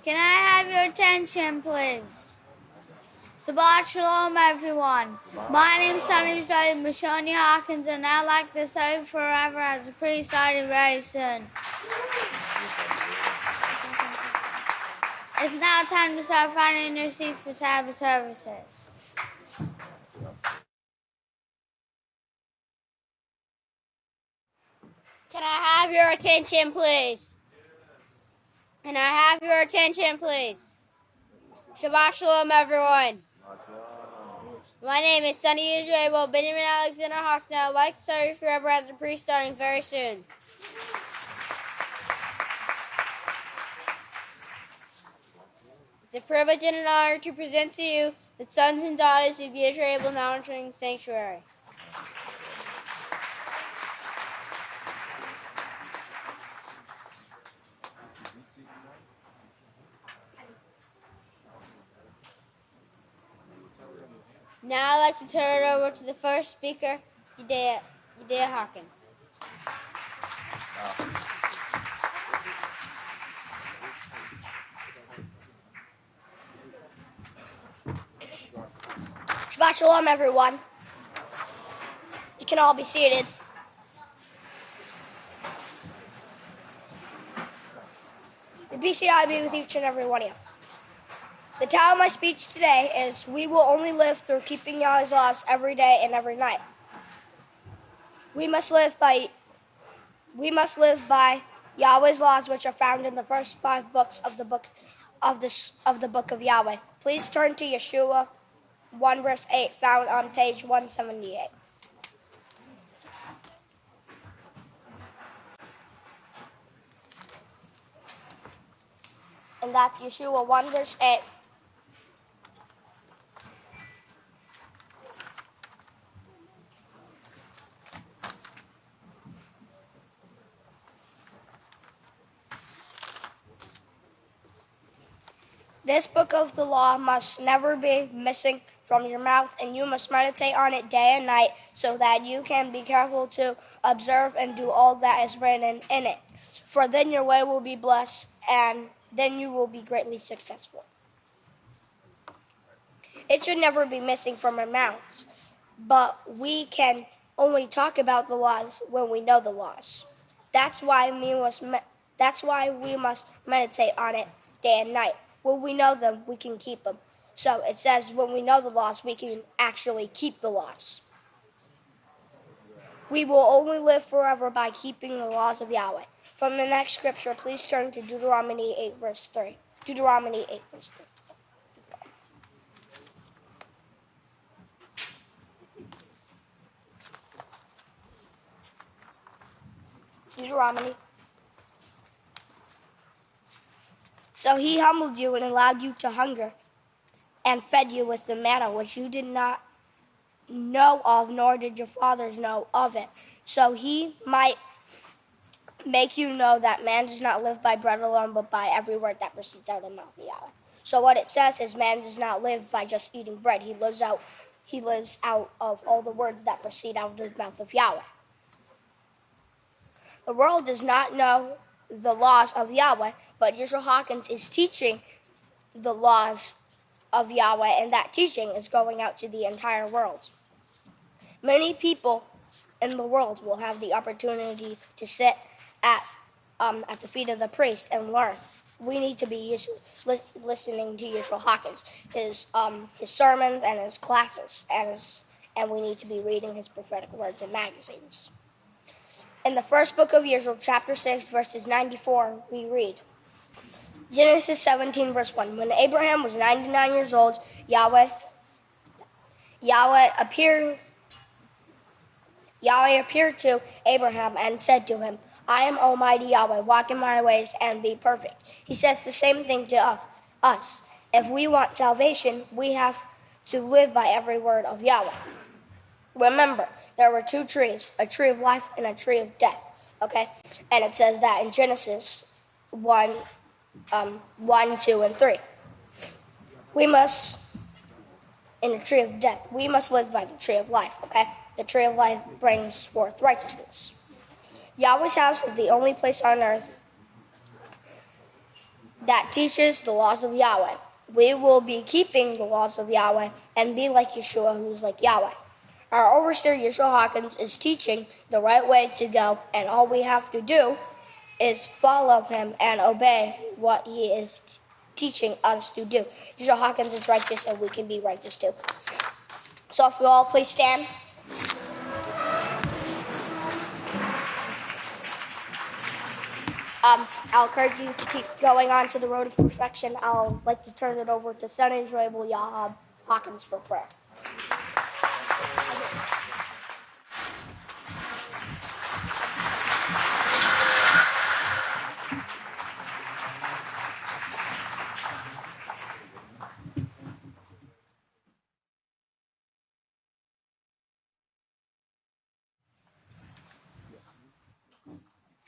Can I have your attention, please? Sabbath Shalom, everyone. My name is Yisrayl Hawkins, and I'd like to serve forever as a priest starting very soon. It's now time to start finding your seats for Sabbath services. Can I have your attention, please? Can I have your attention, please? Shabbat Shalom, everyone. My name is Sonny Yisrayl, Benjamin Alexander Hawks, and I'd like to serve forever as a priest starting very soon. It's a privilege and an honor to present to you the sons and daughters of Yisrayl now entering the sanctuary. Now I'd like to turn it over to the first speaker, Yahaqob. Shabbat Shalom, everyone. You can all be seated. The BCI be with each and every one of you. The title of my speech today is, We will only live through keeping Yahweh's laws every day and every night. We must live by Yahweh's laws, which are found in the first 5 books of the book of Yahweh. Please turn to Yeshua 1 verse 8, found on page 178. And that's Yeshua 1 verse 8. This book of the law must never be missing from your mouth, and you must meditate on it day and night, so that you can be careful to observe and do all that is written in it. For then your way will be blessed, and then you will be greatly successful. It should never be missing from our mouths, but we can only talk about the laws when we know the laws. That's why we must meditate on it day and night. When we know them, we can keep them. So it says when we know the laws, we can actually keep the laws. We will only live forever by keeping the laws of Yahweh. From the next scripture, please turn to Deuteronomy 8, verse 3. Deuteronomy 8, verse 3. Deuteronomy. So he humbled you and allowed you to hunger, and fed you with the manna, which you did not know of, nor did your fathers know of it. So he might make you know that man does not live by bread alone, but by every word that proceeds out of the mouth of Yahweh. So what it says is man does not live by just eating bread. He lives out of all the words that proceed out of the mouth of Yahweh. The world does not know the laws of Yahweh, but Yisrael Hawkins is teaching the laws of Yahweh, and that teaching is going out to the entire world. Many people in the world will have the opportunity to sit at the feet of the priest and learn. We need to be listening to Yisrael Hawkins, his sermons and his classes, and we need to be reading his prophetic words in magazines. In the first book of Yisrael, chapter 6, verses 94, we read, Genesis 17, verse 1. When Abraham was 99 years old, Yahweh appeared to Abraham and said to him, I am Almighty Yahweh, walk in my ways and be perfect. He says the same thing to us. If we want salvation, we have to live by every word of Yahweh. Remember, there were 2 trees, a tree of life and a tree of death. Okay? And it says that in Genesis 1, 2, and 3. In the tree of death, we must live by the tree of life, okay? The tree of life brings forth righteousness. Yahweh's house is the only place on earth that teaches the laws of Yahweh. We will be keeping the laws of Yahweh and be like Yeshua, who's like Yahweh. Our overseer, Yeshua Hawkins, is teaching the right way to go, and all we have to do is follow him and obey what he is teaching us to do. Yeshua Hawkins is righteous, and we can be righteous too. So if we all please stand. I'll encourage you to keep going on to the road of perfection. I'll like to turn it over to Son Yisrayl Yahweh Hawkins for prayer.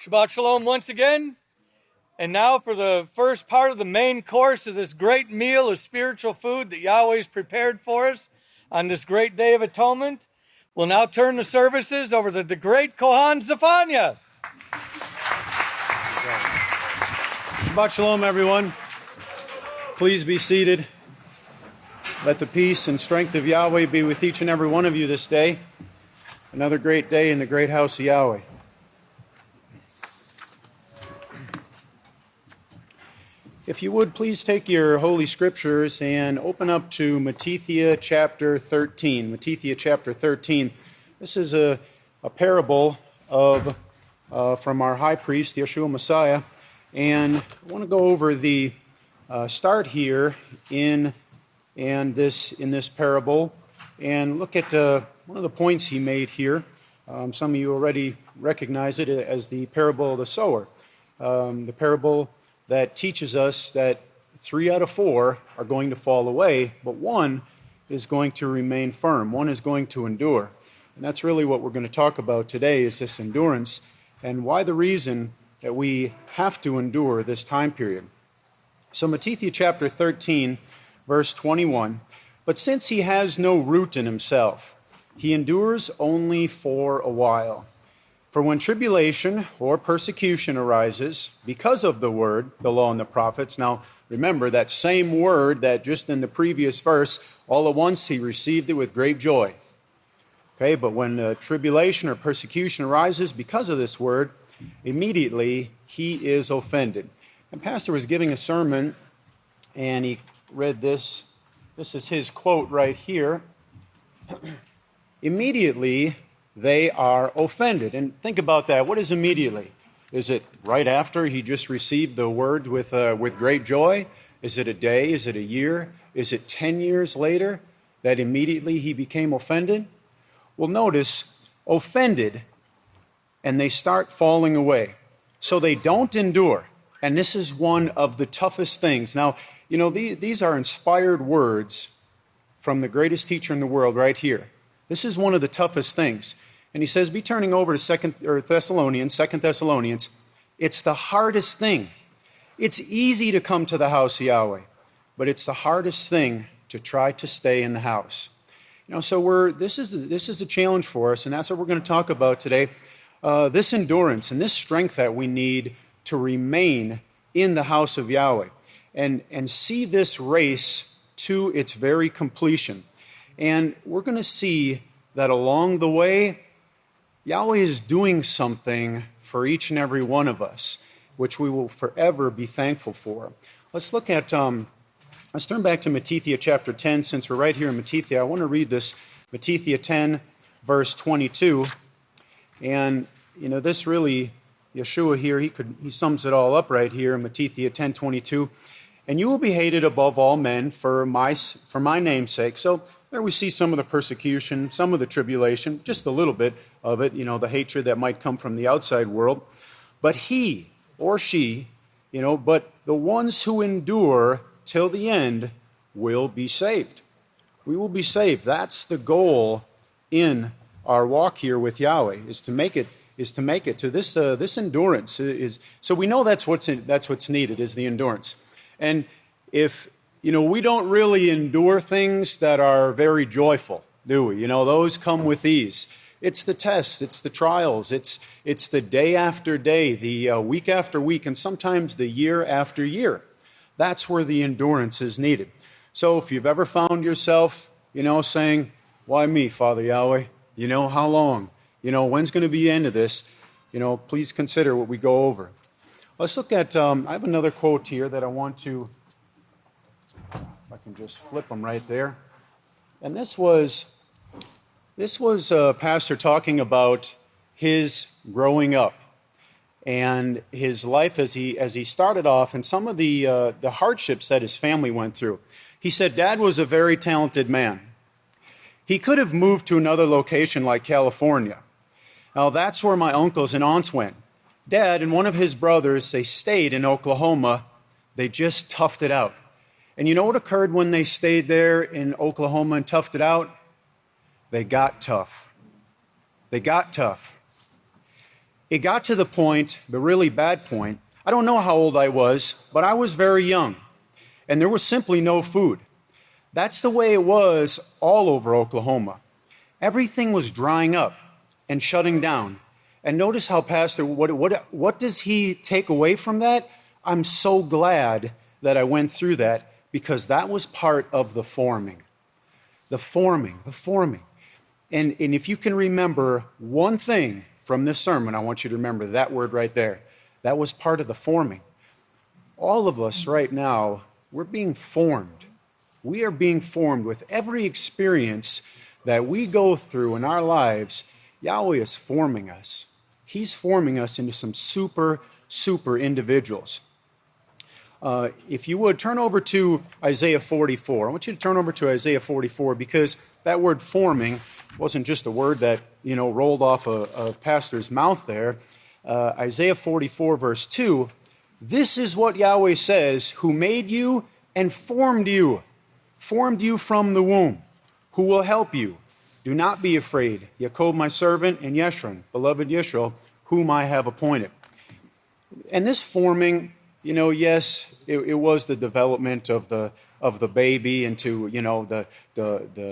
Shabbat Shalom once again. And now for the first part of the main course of this great meal of spiritual food that Yahweh's prepared for us on this great day of atonement. We'll now turn the services over to the great Kohan Zephaniah. Shabbat Shalom, everyone. Please be seated. Let the peace and strength of Yahweh be with each and every one of you this day. Another great day in the great house of Yahweh. If you would, please take your Holy Scriptures and open up to Matthew chapter 13. Matthew chapter 13. This is a parable of from our high priest, Yeshua Messiah. And I want to go over the start here in this parable and look at one of the points he made here. Some of you already recognize it as the parable of the sower. The parable that teaches us that 3 out of 4 are going to fall away, but 1 is going to remain firm. 1 is going to endure. And that's really what we're going to talk about today, is this endurance and why the reason that we have to endure this time period. So Matthew chapter 13, verse 21, "But since he has no root in himself, he endures only for a while. For when tribulation or persecution arises because of the word, the law and the prophets," now remember that same word that just in the previous verse, all at once he received it with great joy. Okay, but when tribulation or persecution arises because of this word, immediately he is offended. And Pastor was giving a sermon and he read this. This is his quote right here. Immediately they are offended. And think about that. What is immediately? Is it right after he just received the word with great joy? Is it a day? Is it a year? Is it 10 years later that immediately he became offended? Well, notice, offended, and they start falling away. So they don't endure. And this is one of the toughest things. Now, you know, these are inspired words from the greatest teacher in the world right here. This is one of the toughest things. And he says, be turning over to 2 Thessalonians. It's the hardest thing. It's easy to come to the house of Yahweh, but it's the hardest thing to try to stay in the house. You know, so this is a challenge for us, and that's what we're going to talk about today. This endurance and this strength that we need to remain in the house of Yahweh and see this race to its very completion. And we're going to see that along the way, Yahweh is doing something for each and every one of us, which we will forever be thankful for. Let's look at, let's turn back to Matthew chapter 10, since we're right here in Matthew. I want to read this, Matthew 10, verse 22. And, you know, this really, Yeshua here, he sums it all up right here in Matthew 10, 22. "And you will be hated above all men for my name's sake." So there we see some of the persecution, some of the tribulation, just a little bit of it, you know, the hatred that might come from the outside world. But he or she, you know, but the ones who endure till the end will be saved. We will be saved. That's the goal in our walk here with Yahweh, is to make it to this endurance. So we know that's what's needed, is the endurance. And if, you know, we don't really endure things that are very joyful, do we? You know, those come with ease. It's the tests, it's the trials, it's the day after day, the week after week, and sometimes the year after year. That's where the endurance is needed. So if you've ever found yourself, saying, why me, Father Yahweh? How long? When's going to be the end of this? Please consider what we go over. Let's look at, I have another quote here that I want to, if I can just flip them right there. And this was a pastor talking about his growing up and his life as he started off and some of the hardships that his family went through. He said, Dad was a very talented man. He could have moved to another location like California. Now, that's where my uncles and aunts went. Dad and one of his brothers, they stayed in Oklahoma. They just toughed it out. And you know what occurred when they stayed there in Oklahoma and toughed it out? They got tough. They got tough. It got to the point, the really bad point. I don't know how old I was, but I was very young. And there was simply no food. That's the way it was all over Oklahoma. Everything was drying up and shutting down. And notice how Pastor, what does he take away from that? I'm so glad that I went through that because that was part of the forming. The forming. And if you can remember one thing from this sermon, I want you to remember that word right there. That was part of the forming. All of us right now, we're being formed. We are being formed with every experience that we go through in our lives. Yahweh is forming us. He's forming us into some super individuals. If you would, turn over to Isaiah 44. I want you to turn over to Isaiah 44 because that word forming wasn't just a word that, rolled off a pastor's mouth there. Isaiah 44, verse 2, this is what Yahweh says, who made you and formed you from the womb, who will help you. Do not be afraid, Yahaqob my servant, and Yisrayl, beloved Yisrayl, whom I have appointed. And this forming, yes, it was the development of the baby into, the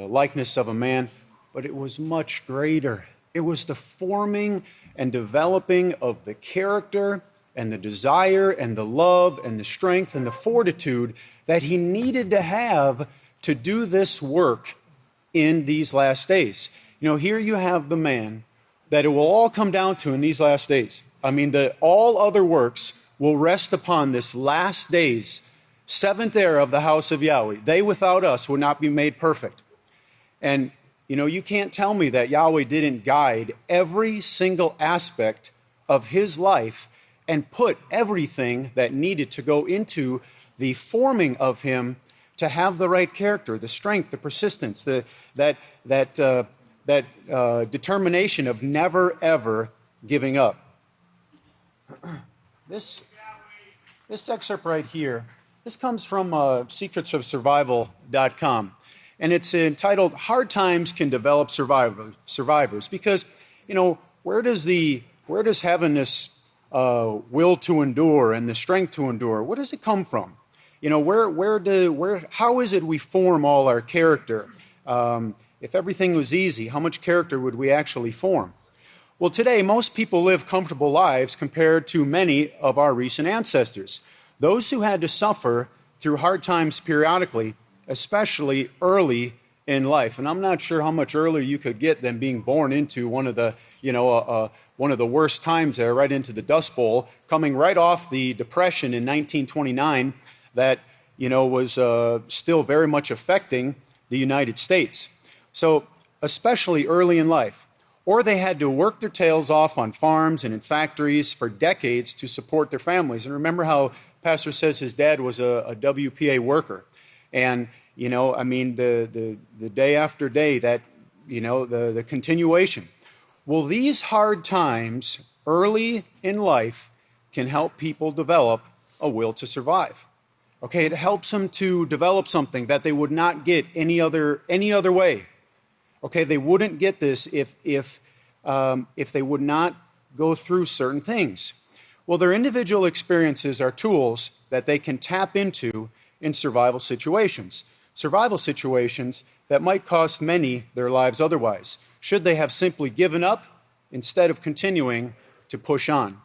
likeness of a man, but it was much greater. It was the forming and developing of the character and the desire and the love and the strength and the fortitude that he needed to have to do this work in these last days. Here you have the man that it will all come down to in these last days. I mean, all other works will rest upon this last days, seventh era of the house of Yahweh. They without us would not be made perfect. And, you can't tell me that Yahweh didn't guide every single aspect of his life and put everything that needed to go into the forming of him to have the right character, the strength, the persistence, that determination of never, ever giving up. This excerpt right here, this comes from secretsofsurvival.com, and it's entitled, Hard Times Can Develop Survivors, because, where does having this will to endure and the strength to endure, where does it come from? How is it we form all our character? If everything was easy, how much character would we actually form? Well, today, most people live comfortable lives compared to many of our recent ancestors. Those who had to suffer through hard times periodically, especially early in life. And I'm not sure how much earlier you could get than being born into one of the worst times there, right into the Dust Bowl, coming right off the Depression in 1929 that, was still very much affecting the United States. So, especially early in life. Or they had to work their tails off on farms and in factories for decades to support their families. And remember how Pastor says his dad was a WPA worker. And, the day after day that, the continuation. Well, these hard times early in life can help people develop a will to survive. Okay, it helps them to develop something that they would not get any other way. Okay, they wouldn't get this if they would not go through certain things. Well, their individual experiences are tools that they can tap into in survival situations that might cost many their lives otherwise, should they have simply given up instead of continuing to push on.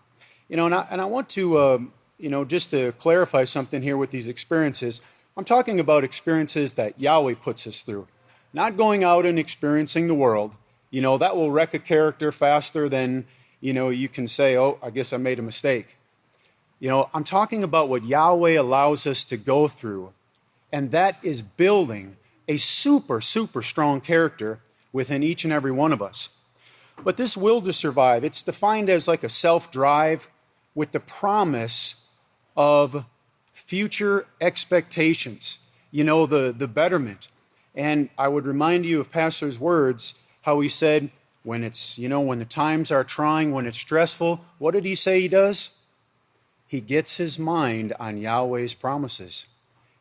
And I want to just to clarify something here with these experiences, I'm talking about experiences that Yahweh puts us through. Not going out and experiencing the world. That will wreck a character faster than, you can say, oh, I guess I made a mistake. I'm talking about what Yahweh allows us to go through, and that is building a super, super strong character within each and every one of us. But this will to survive, it's defined as like a self-drive with the promise of future expectations, the betterment. And I would remind you of Pastor's words, how he said, when the times are trying, when it's stressful, what did he say he does? He gets his mind on Yahweh's promises.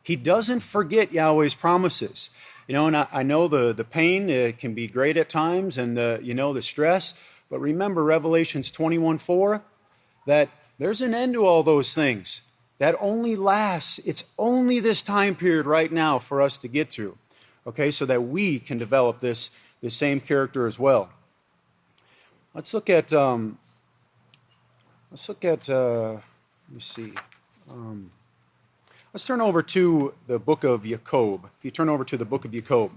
He doesn't forget Yahweh's promises. And I know the pain can be great at times, and the stress, but remember Revelations 21:4, that there's an end to all those things. That only lasts. It's only this time period right now for us to get through. Okay, so that we can develop this same character as well. Let's look at let me see. Let's turn over to the book of Yahaqob. If you turn over to the book of Yahaqob.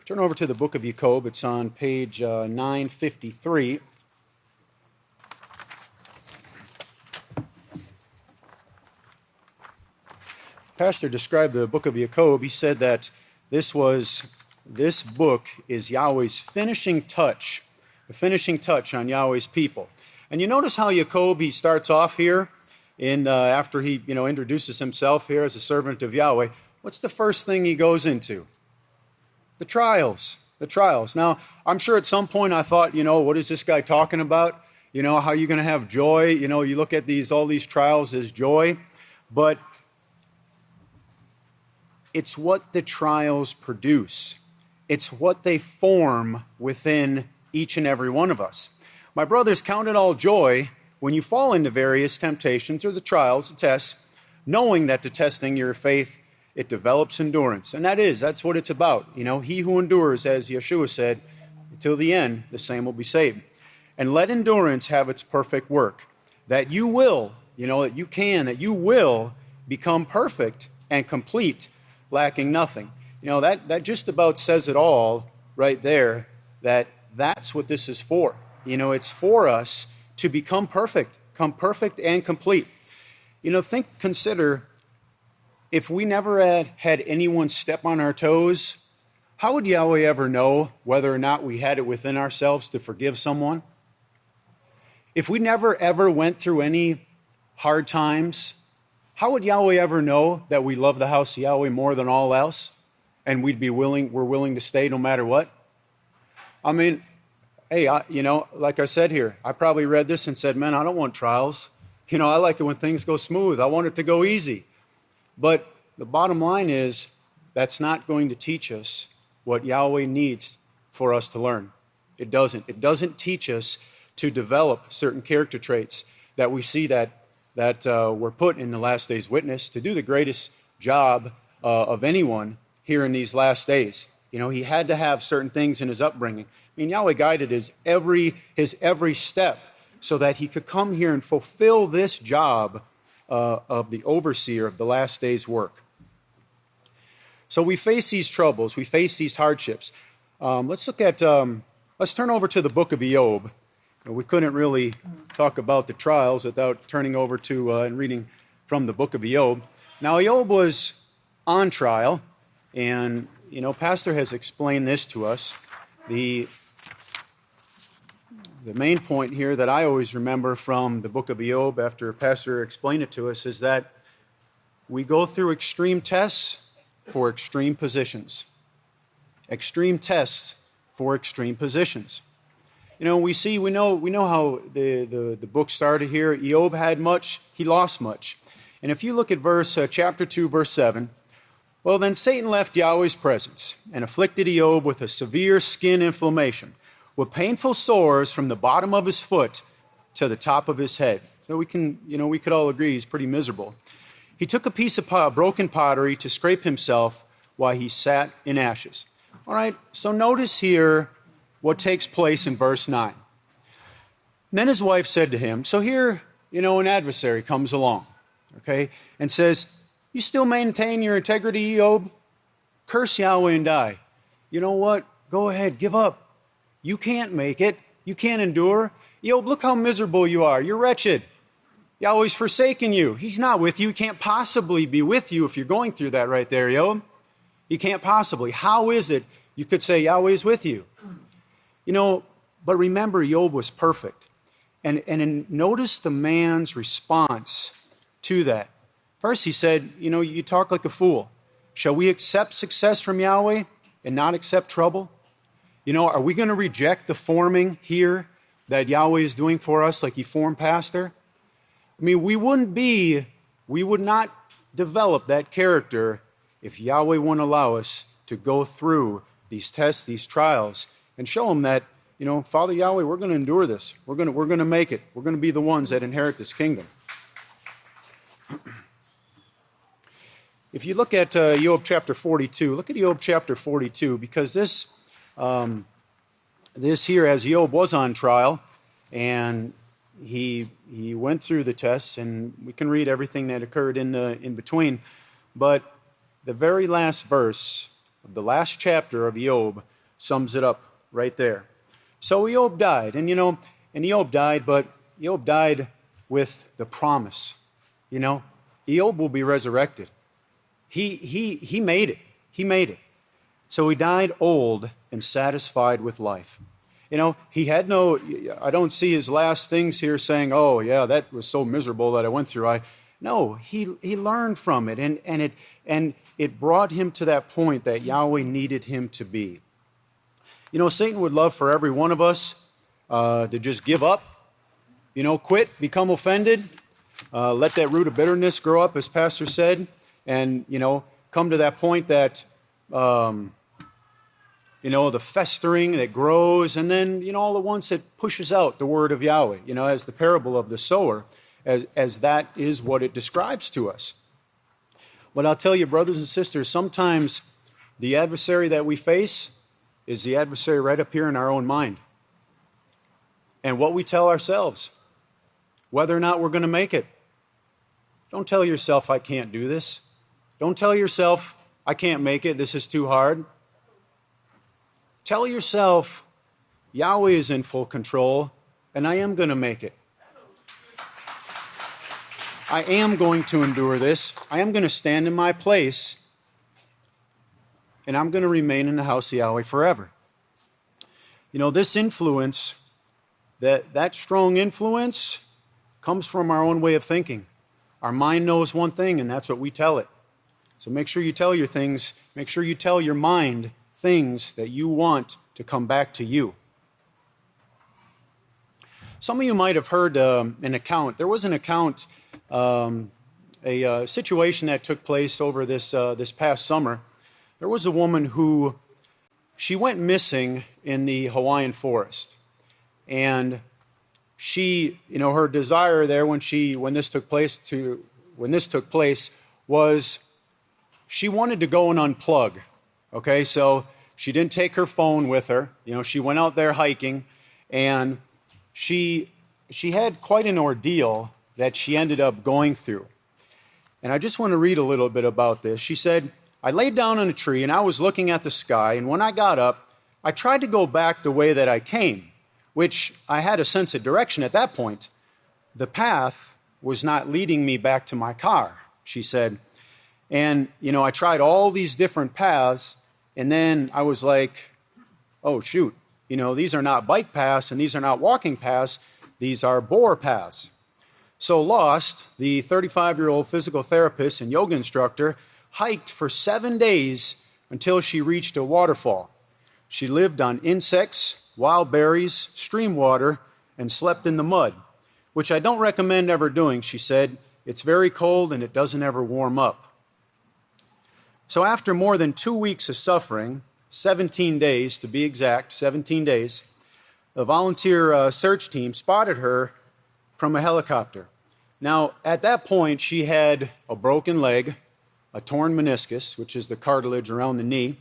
Turn over to the book of Yahaqob. It's on page 953. Pastor described the book of Yahaqob. He said that this book is Yahweh's finishing touch, the finishing touch on Yahweh's people. And you notice how Yahaqob, he starts off here, after he introduces himself here as a servant of Yahweh. What's the first thing he goes into? The trials. The trials. Now, I'm sure at some point I thought, what is this guy talking about? How are you going to have joy? You look at all these trials as joy, but it's what the trials produce. It's what they form within each and every one of us. My brothers, count it all joy when you fall into various temptations or the trials, the tests, knowing that the testing your faith, it develops endurance. And that's what it's about. He who endures, as Yeshua said, until the end, the same will be saved. And let endurance have its perfect work, that you will, that you will become perfect and complete, lacking nothing. That just about says it all right there, that's what this is for. It's for us to become perfect and complete. Consider if we never had anyone step on our toes, how would Yahweh ever know whether or not we had it within ourselves to forgive someone? If we never ever went through any hard times, how would Yahweh ever know that we love the house of Yahweh more than all else, and we're willing to stay no matter what? I mean, hey, like I said here, I probably read this and said, man, I don't want trials. I like it when things go smooth. I want it to go easy. But the bottom line is, that's not going to teach us what Yahweh needs for us to learn. It doesn't. It doesn't teach us to develop certain character traits that we see that were put in the last days witness to do the greatest job of anyone here in these last days. He had to have certain things in his upbringing. Yahweh guided his every step so that he could come here and fulfill this job of the overseer of the last day's work. So we face these troubles, we face these hardships. Let's turn over to the book of Job. We couldn't really talk about the trials without turning over to and reading from the book of Job. Now, Job was on trial, and Pastor has explained this to us. The main point here that I always remember from the book of Job after Pastor explained it to us is that we go through extreme tests for extreme positions. Extreme tests for extreme positions. We know how the book started here. Job had much, he lost much. And if you look at chapter 2, verse 7, well, then Satan left Yahweh's presence and afflicted Job with a severe skin inflammation, with painful sores from the bottom of his foot to the top of his head. So we could all agree he's pretty miserable. He took a piece of broken pottery to scrape himself while he sat in ashes. All right, so notice here what takes place in verse 9. Then his wife said to him, so here an adversary comes along, okay, and says, you still maintain your integrity, Job? Curse Yahweh and die. You know what? Go ahead, give up. You can't make it. You can't endure. Job, look how miserable you are. You're wretched. Yahweh's forsaken you. He's not with you. He can't possibly be with you if you're going through that right there, Job. He can't possibly. How is it you could say Yahweh's with you? But remember, Job was perfect. And notice the man's response to that. First, he said, you talk like a fool. Shall we accept success from Yahweh and not accept trouble? Are we going to reject the forming here that Yahweh is doing for us like he formed Pastor? We would not develop that character if Yahweh wouldn't allow us to go through these tests, these trials, and show him that, Father Yahweh, we're going to endure this. We're going to make it. We're going to be the ones that inherit this kingdom. If you look at Job chapter 42, look at Job chapter 42, because this here, as Job was on trial, and he went through the tests, and we can read everything that occurred in between, but the very last verse of the last chapter of Job sums it up right there. So Job died, and Job died, but Job died with the promise. Job will be resurrected. He made it. He made it. So he died old and satisfied with life. He had I don't see his last things here saying, oh, yeah, that was so miserable that I went through. No, he learned from it, and it brought him to that point that Yahweh needed him to be. Satan would love for every one of us to just give up, quit, become offended, let that root of bitterness grow up, as Pastor said, and, come to that point that, the festering that grows, and then, all at once it pushes out the word of Yahweh, as the parable of the sower, as that is what it describes to us. But I'll tell you, brothers and sisters, sometimes the adversary that we face is the adversary right up here in our own mind. And what we tell ourselves, whether or not we're going to make it. Don't tell yourself, I can't do this. Don't tell yourself, I can't make it, this is too hard. Tell yourself, Yahweh is in full control, and I am going to make it. I am going to endure this. I am going to stand in my place, and I'm going to remain in the house of Yahweh forever. This influence, that strong influence, comes from our own way of thinking. Our mind knows one thing, and that's what we tell it. So make sure you tell your things, make sure you tell your mind things that you want to come back to you. Some of you might have heard an account. There was an account, a situation that took place over this past summer. There was a woman who, she went missing in the Hawaiian forest. And she, her desire there when this took place was she wanted to go and unplug. Okay, so she didn't take her phone with her. She went out there hiking, and she had quite an ordeal that she ended up going through. And I just want to read a little bit about this. She said, I laid down on a tree, and I was looking at the sky, and when I got up, I tried to go back the way that I came, which I had a sense of direction at that point. The path was not leading me back to my car, she said. And, I tried all these different paths, and then I was like, oh, shoot, these are not bike paths, and these are not walking paths, these are boar paths. So Lost, the 35-year-old physical therapist and yoga instructor, hiked for 7 days until she reached a waterfall. She lived on insects, wild berries, stream water, and slept in the mud, which I don't recommend ever doing, she said. It's very cold and it doesn't ever warm up. So after more than 2 weeks of suffering, 17 days to be exact, 17 days, a volunteer search team spotted her from a helicopter. Now, at that point, she had a broken leg, a torn meniscus, which is the cartilage around the knee.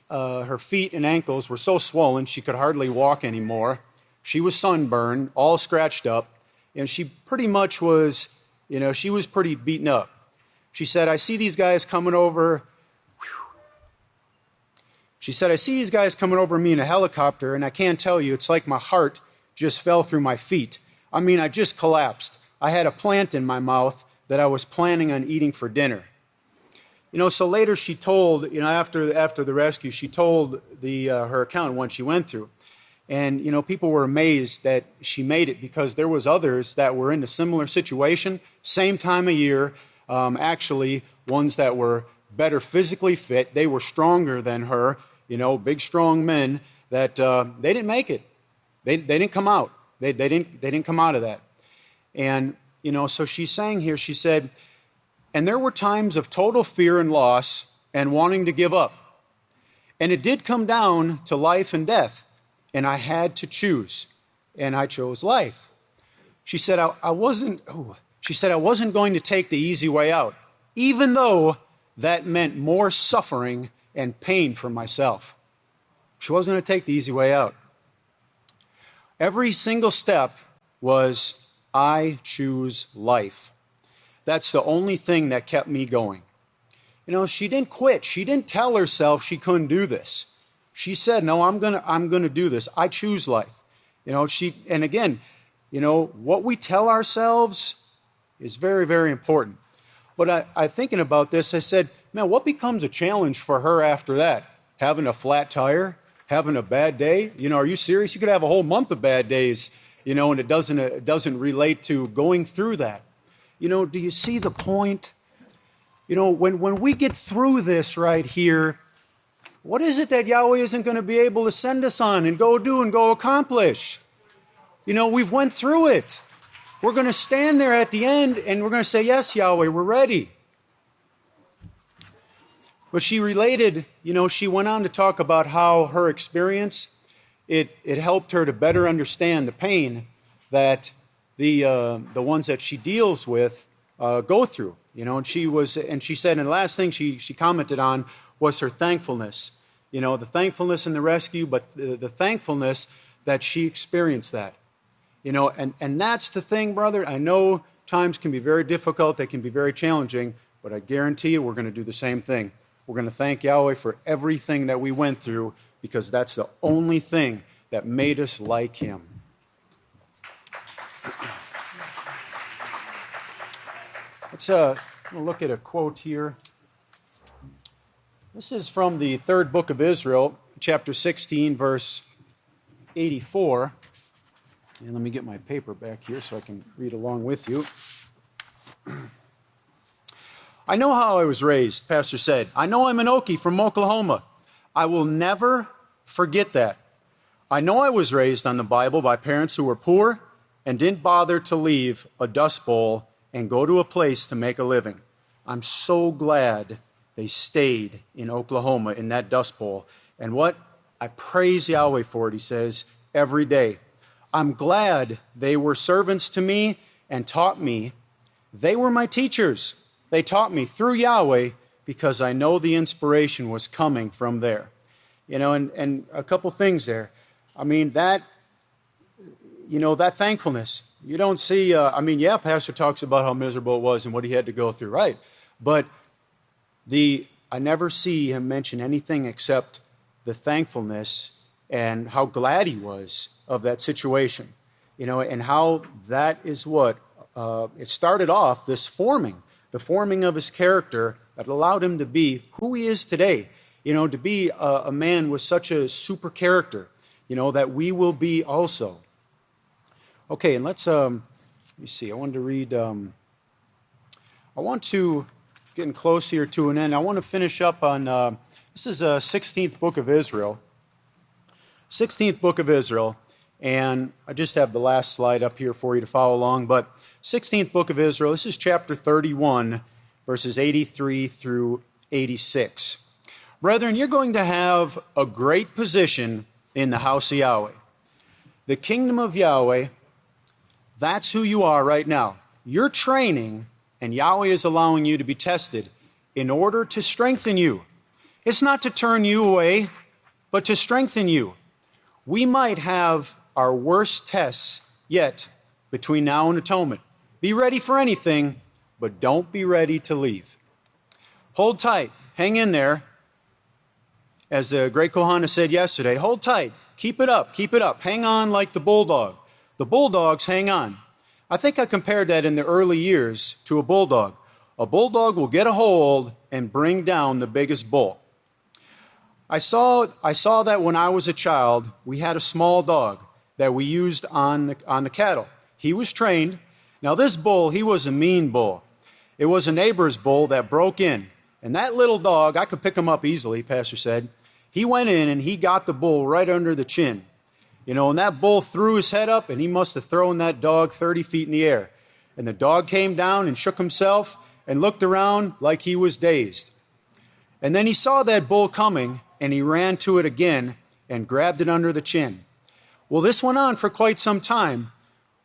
Her feet and ankles were so swollen she could hardly walk anymore. She was sunburned, all scratched up, And she pretty much was, she was pretty beaten up. She said, I see these guys coming over. She said, I see these guys coming over me in a helicopter, and I can't tell you, it's like my heart just fell through my feet. I mean, I just collapsed. I had a plant in my mouth that I was planning on eating for dinner. So later she told, after the rescue, she told her account what she went through. And, people were amazed that she made it because there was others that were in a similar situation, same time of year, actually ones that were better physically fit. They were stronger than her, big, strong men that they didn't make it. They didn't come out. They didn't come out of that. And, so she's saying here, she said, and there were times of total fear and loss and wanting to give up. And it did come down to life and death. And I had to choose. And I chose life. She said, I wasn't going to take the easy way out, even though that meant more suffering and pain for myself. She wasn't going to take the easy way out. Every single step was, I choose life. That's the only thing that kept me going. She didn't quit. She didn't tell herself she couldn't do this. She said, no, I'm gonna do this. I choose life. And again, what we tell ourselves is very, very important. But I thinking about this, I said, man, what becomes a challenge for her after that? Having a flat tire? Having a bad day? Are you serious? You could have a whole month of bad days, and it doesn't relate to going through that. Do you see the point? When we get through this right here, what is it that Yahweh isn't going to be able to send us on and go do and go accomplish? We've went through it. We're going to stand there at the end and we're going to say, yes, Yahweh, we're ready. But she related, she went on to talk about how her experience, it helped her to better understand the pain that the ones that she deals with go through. And she said, and the last thing she commented on was her thankfulness. The thankfulness in the rescue, but the thankfulness that she experienced that. And that's the thing, brother. I know times can be very difficult, they can be very challenging, but I guarantee you we're going to do the same thing. We're going to thank Yahweh for everything that we went through because that's the only thing that made us like Him. Let's look at a quote here. This is from the third book of Israel, chapter 16, verse 84. And let me get my paper back here so I can read along with you. I know how I was raised, Pastor said. I know I'm an Okie from Oklahoma. I will never forget that. I know I was raised on the Bible by parents who were poor and didn't bother to leave a dust bowl and go to a place to make a living. I'm so glad they stayed in Oklahoma in that dust bowl. And what? I praise Yahweh for it, he says, every day. I'm glad they were servants to me and taught me. They were my teachers. They taught me through Yahweh because I know the inspiration was coming from there. And a couple things there. I mean, that thankfulness. You don't see, Pastor talks about how miserable it was and what he had to go through, right? But I never see him mention anything except the thankfulness and how glad he was of that situation, and how that is what it started off, the forming of his character that allowed him to be who he is today, to be a man with such a super character, that we will be also. Okay, and let's, let me see, I want to, getting close here to an end, I want to finish up on, this is a 16th book of Israel. 16th book of Israel, and I just have the last slide up here for you to follow along, but 16th book of Israel, this is chapter 31, verses 83 through 86. Brethren, you're going to have a great position in the house of Yahweh. The kingdom of Yahweh, that's who you are right now. You're training, and Yahweh is allowing you to be tested in order to strengthen you. It's not to turn you away, but to strengthen you. We might have our worst tests yet between now and atonement. Be ready for anything, but don't be ready to leave. Hold tight. Hang in there. As the great Kohana said yesterday, hold tight. Keep it up. Keep it up. Hang on like the bulldog. The bulldogs hang on. I think I compared that in the early years to a bulldog. A bulldog will get a hold and bring down the biggest bull. I saw that when I was a child. We had a small dog that we used on the cattle. He was trained. Now this bull, he was a mean bull. It was a neighbor's bull that broke in. And that little dog, I could pick him up easily, Pastor said. He went in and he got the bull right under the chin. And that bull threw his head up, and he must have thrown that dog 30 feet in the air. And the dog came down and shook himself and looked around like he was dazed. And then he saw that bull coming, and he ran to it again and grabbed it under the chin. Well, this went on for quite some time.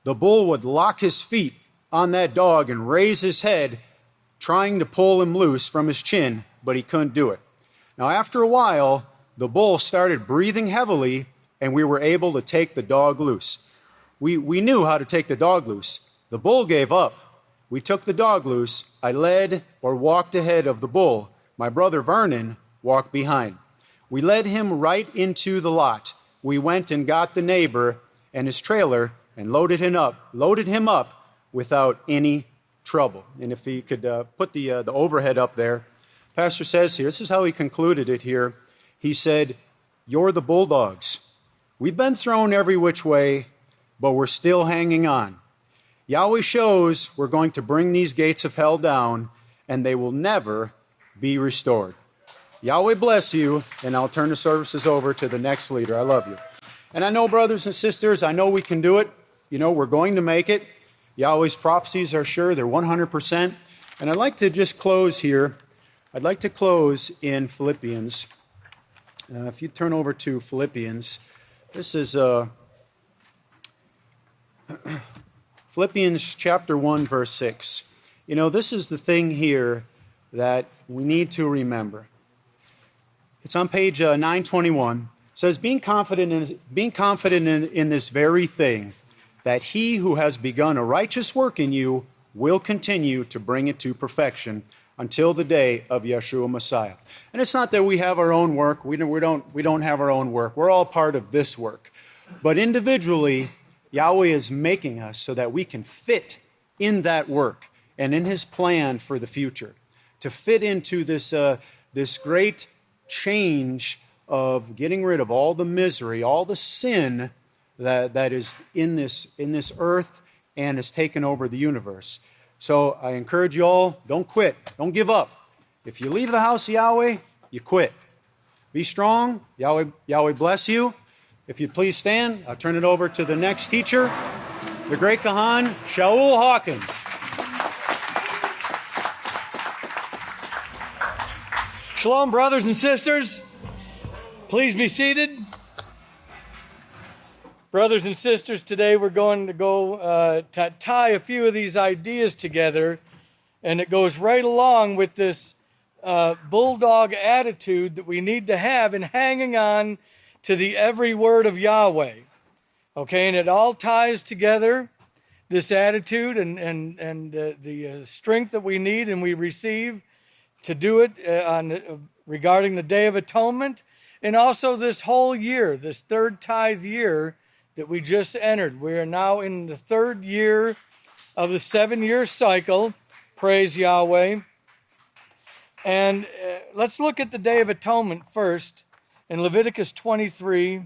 The bull would lock his feet on that dog and raise his head, trying to pull him loose from his chin, but he couldn't do it. Now, after a while, the bull started breathing heavily, and we were able to take the dog loose. We knew how to take the dog loose. The bull gave up. We took the dog loose. I led or walked ahead of the bull. My brother Vernon walked behind. We led him right into the lot. We went and got the neighbor and his trailer and loaded him up without any trouble. And if he could put the overhead up there. Pastor says here, this is how he concluded it here. He said, "You're the bulldogs. We've been thrown every which way, but we're still hanging on. Yahweh shows we're going to bring these gates of hell down, and they will never be restored." Yahweh bless you, and I'll turn the services over to the next leader. I love you. And I know, brothers and sisters, I know we can do it. We're going to make it. Yahweh's prophecies are sure. They're 100%. And I'd like to just close here. I'd like to close in Philippians. If you turn over to Philippians, this is Philippians chapter 1, verse 6. This is the thing here that we need to remember. It's on page 921. It says, being confident in this very thing, that he who has begun a righteous work in you will continue to bring it to perfection until the day of Yeshua Messiah. And it's not that we have our own work. We don't have our own work. We're all part of this work. But individually, Yahweh is making us so that we can fit in that work and in his plan for the future, to fit into this great change of getting rid of all the misery, all the sin that is in this earth and has taken over the universe. So I encourage you all, don't quit. Don't give up. If you leave the house of Yahweh, you quit. Be strong. Yahweh bless you. If you'd please stand, I'll turn it over to the next teacher, the great Kahan, Shaul Hawkins. Shalom, brothers and sisters. Please be seated. Brothers and sisters, today we're going to go tie a few of these ideas together, and it goes right along with this bulldog attitude that we need to have in hanging on to the every word of Yahweh. Okay, and it all ties together, this attitude and the strength that we need and we receive to do it regarding the Day of Atonement, and also this whole year, this third tithe year that we just entered. We are now in the third year of the 7-year cycle. Praise Yahweh. And let's look at the Day of Atonement first in Leviticus 23.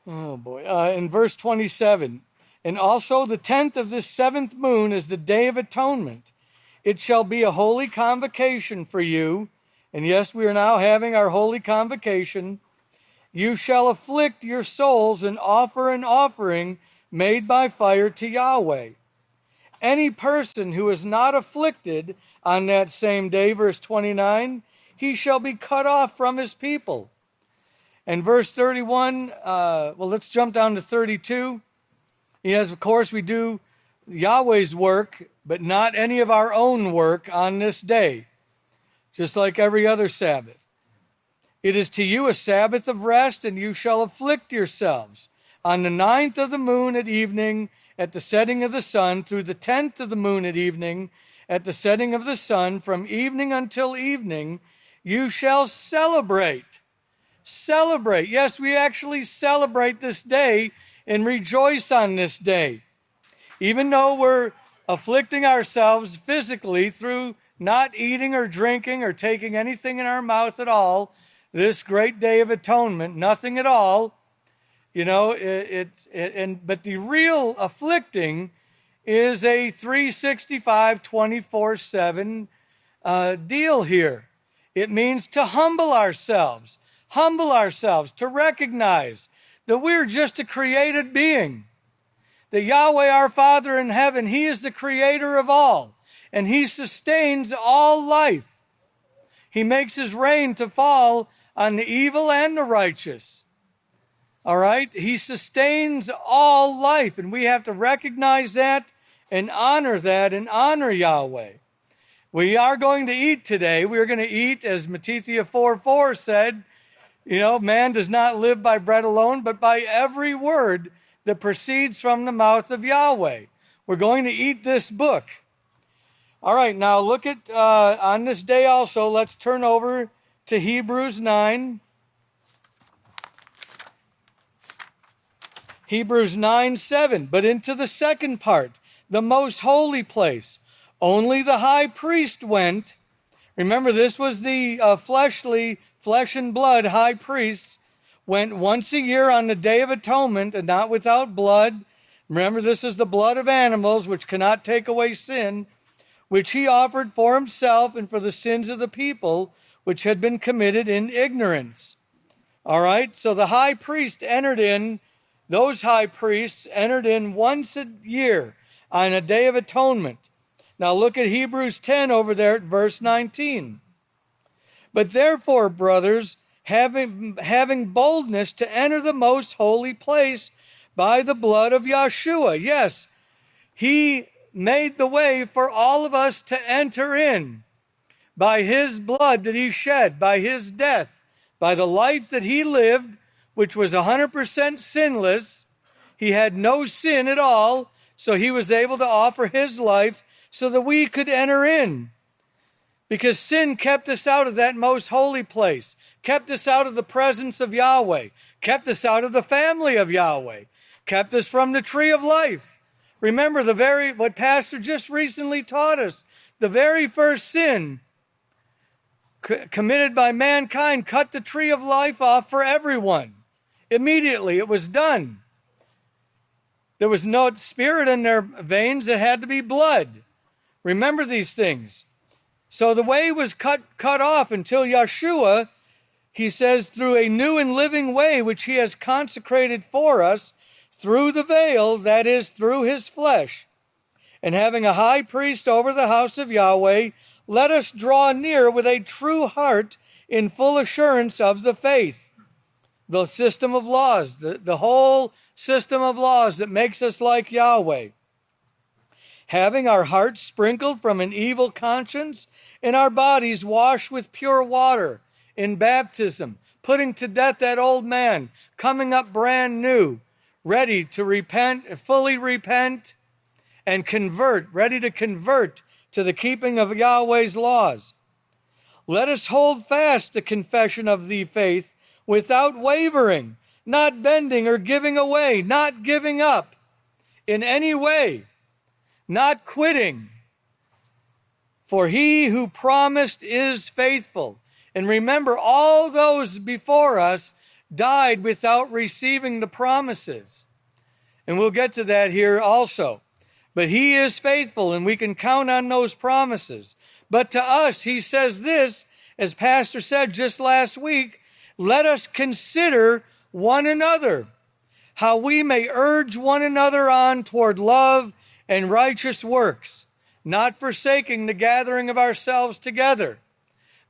Oh boy. In verse 27. And also the 10th of this 7th moon is the Day of Atonement. It shall be a holy convocation for you. And yes, we are now having our holy convocation. You shall afflict your souls and offer an offering made by fire to Yahweh. Any person who is not afflicted on that same day, verse 29, he shall be cut off from his people. And verse 31, let's jump down to 32. Yes, of course, we do Yahweh's work, but not any of our own work on this day, just like every other Sabbath. It is to you a Sabbath of rest, and you shall afflict yourselves. On the 9th of the moon at evening, at the setting of the sun, through the 10th of the moon at evening, at the setting of the sun, from evening until evening, you shall celebrate. Celebrate. Yes, we actually celebrate this day and rejoice on this day. Even though we're afflicting ourselves physically through not eating or drinking or taking anything in our mouth at all, this great day of atonement, nothing at all, but the real afflicting is a 365, 24/7 deal here. It means to humble ourselves, to recognize that we're just a created being. That Yahweh, our Father in heaven, He is the creator of all, and He sustains all life. He makes His rain to fall on the evil and the righteous. All right? He sustains all life, and we have to recognize that and honor Yahweh. We are going to eat today. We're going to eat, as Matthew 4:4 said, man does not live by bread alone, but by every word that proceeds from the mouth of Yahweh. We're going to eat this book. All right, now look at, on this day also, let's turn over to Hebrews 9. Hebrews 9:7. But into the second part, the most holy place, only the high priest went. Remember, this was the flesh and blood high priests went once a year on the Day of Atonement, and not without blood. Remember, this is the blood of animals, which cannot take away sin, which he offered for himself and for the sins of the people, which had been committed in ignorance. All right, so the high priest those high priests entered in once a year on a Day of Atonement. Now look at Hebrews 10 over there at verse 19. But therefore, brothers, having boldness to enter the most holy place by the blood of Yeshua. Yes, He made the way for all of us to enter in by His blood that He shed, by His death, by the life that He lived, which was 100% sinless. He had no sin at all, so He was able to offer His life so that we could enter in. Because sin kept us out of that most holy place, kept us out of the presence of Yahweh, kept us out of the family of Yahweh, kept us from the tree of life. Remember what Pastor just recently taught us, the very first sin committed by mankind cut the tree of life off for everyone. Immediately, it was done. There was no spirit in their veins, it had to be blood. Remember these things. So the way was cut off until Yeshua, he says, through a new and living way which He has consecrated for us through the veil, that is, through His flesh. And having a high priest over the house of Yahweh, let us draw near with a true heart in full assurance of the faith. The system of laws, the whole system of laws that makes us like Yahweh. Having our hearts sprinkled from an evil conscience and our bodies washed with pure water in baptism, putting to death that old man, coming up brand new, ready to repent, fully repent, and convert, ready to convert to the keeping of Yahweh's laws. Let us hold fast the confession of the faith without wavering, not bending or giving away, not giving up in any way, not quitting. For He who promised is faithful. And remember, all those before us died without receiving the promises. And we'll get to that here also. But He is faithful, and we can count on those promises. But to us, He says this, as Pastor said just last week, let us consider one another, how we may urge one another on toward love and righteous works, not forsaking the gathering of ourselves together.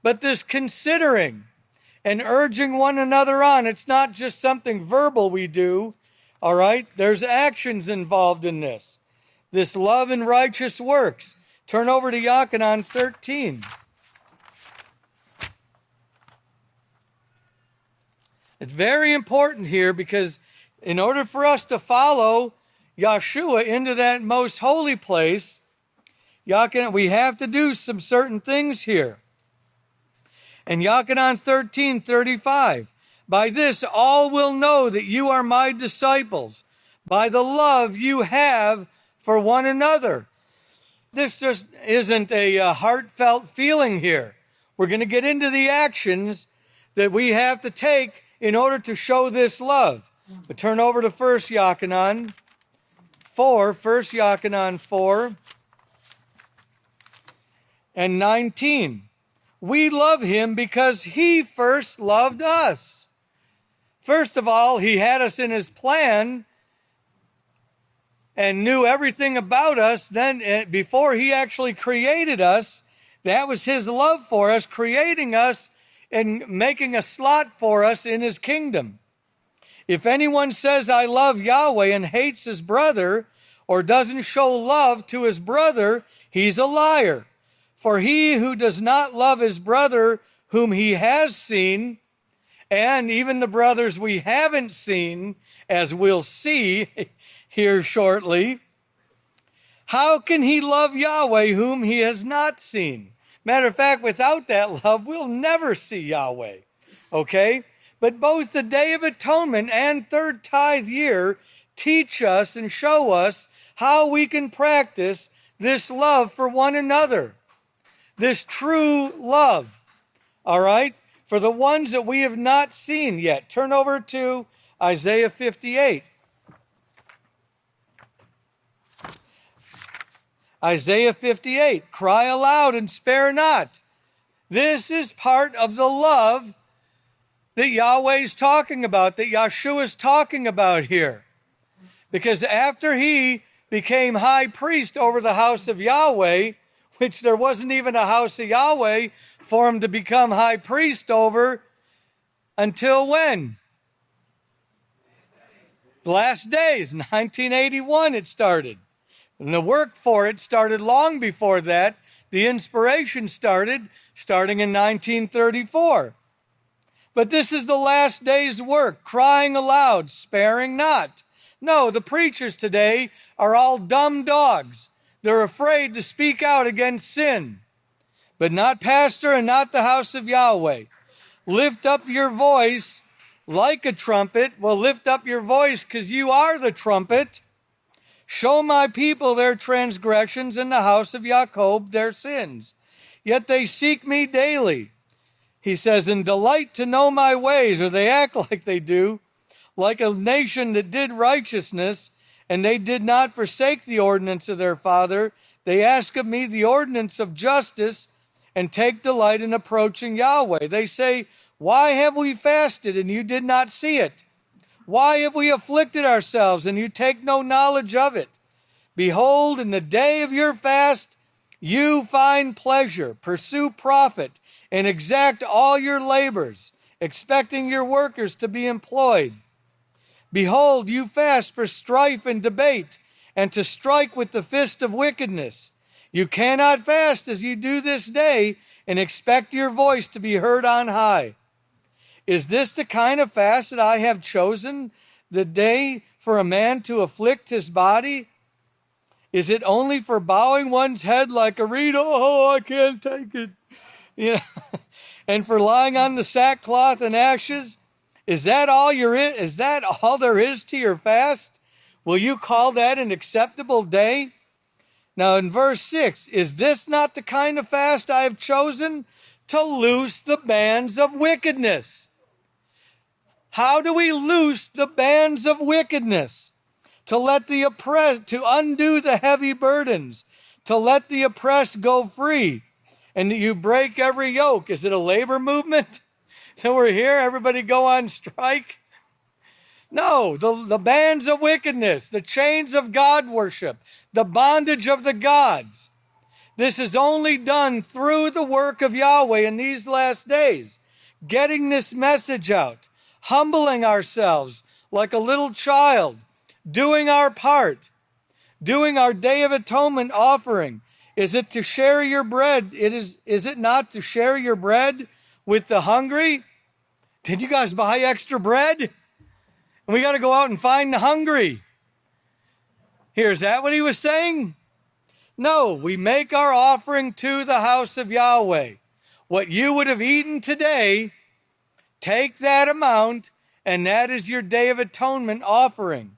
But this considering and urging one another on, it's not just something verbal we do, all right? There's actions involved in this. This love and righteous works. Turn over to Yahaqob 13. It's very important here because in order for us to follow Yahshua into that most holy place, we have to do some certain things here. And Yochanan 13:35, by this all will know that you are my disciples, by the love you have for one another. This just isn't a heartfelt feeling here. We're going to get into the actions that we have to take in order to show this love. But turn over to 1 Yochanan 4, 1 Yochanan 4 and 19. We love him because he first loved us. First of all, he had us in his plan and knew everything about us. Then, before he actually created us, that was his love for us, creating us and making a slot for us in his kingdom. If anyone says, I love Yahweh, and hates his brother, or doesn't show love to his brother, he's a liar. For he who does not love his brother whom he has seen, and even the brothers we haven't seen, as we'll see here shortly, how can he love Yahweh whom he has not seen? Matter of fact, without that love, we'll never see Yahweh. Okay? But both the Day of Atonement and third tithe year teach us and show us how we can practice this love for one another. This true love. All right? For the ones that we have not seen yet. Turn over to Isaiah 58. Isaiah 58. Cry aloud and spare not. This is part of the love that Yahweh's talking about, that Yahshua's talking about here. Because after he became high priest over the house of Yahweh, which there wasn't even a house of Yahweh for him to become high priest over until when? The last days, 1981 it started. And the work for it started long before that. The inspiration starting in 1934. But this is the last day's work, crying aloud, sparing not. No, the preachers today are all dumb dogs. They're afraid to speak out against sin. But not pastor and not the house of Yahweh. Lift up your voice like a trumpet. Well, lift up your voice because you are the trumpet. Show my people their transgressions and the house of Yahaqob their sins. Yet they seek me daily. He says, and delight to know my ways, or they act like they do, like a nation that did righteousness, and they did not forsake the ordinance of their father. They ask of me the ordinance of justice, and take delight in approaching Yahweh. They say, why have we fasted, and you did not see it? Why have we afflicted ourselves, and you take no knowledge of it? Behold, in the day of your fast, you find pleasure, pursue profit, and exact all your labors, expecting your workers to be employed. Behold, you fast for strife and debate, and to strike with the fist of wickedness. You cannot fast as you do this day, and expect your voice to be heard on high. Is this the kind of fast that I have chosen, the day for a man to afflict his body? Is it only for bowing one's head like a reed? Oh, I can't take it. You know, and for lying on the sackcloth and ashes? Is that all is that all there is to your fast? Will you call that an acceptable day? Now in verse 6, is this not the kind of fast I have chosen? To loose the bands of wickedness. How do we loose the bands of wickedness? To let the oppressed, to undo the heavy burdens, to let the oppressed go free, and that you break every yoke. Is it a labor movement? So we're here, everybody go on strike? No, the bands of wickedness, the chains of God worship, the bondage of the gods. This is only done through the work of Yahweh in these last days. Getting this message out, humbling ourselves like a little child, doing our part, doing our Day of Atonement offering. Is it to share your bread? Is it not to share your bread with the hungry Did you guys buy extra bread? And we got to go out and find the hungry. Here, is that what he was saying? No, we make our offering to the house of Yahweh. What you would have eaten today, take that amount, and that is your Day of Atonement offering.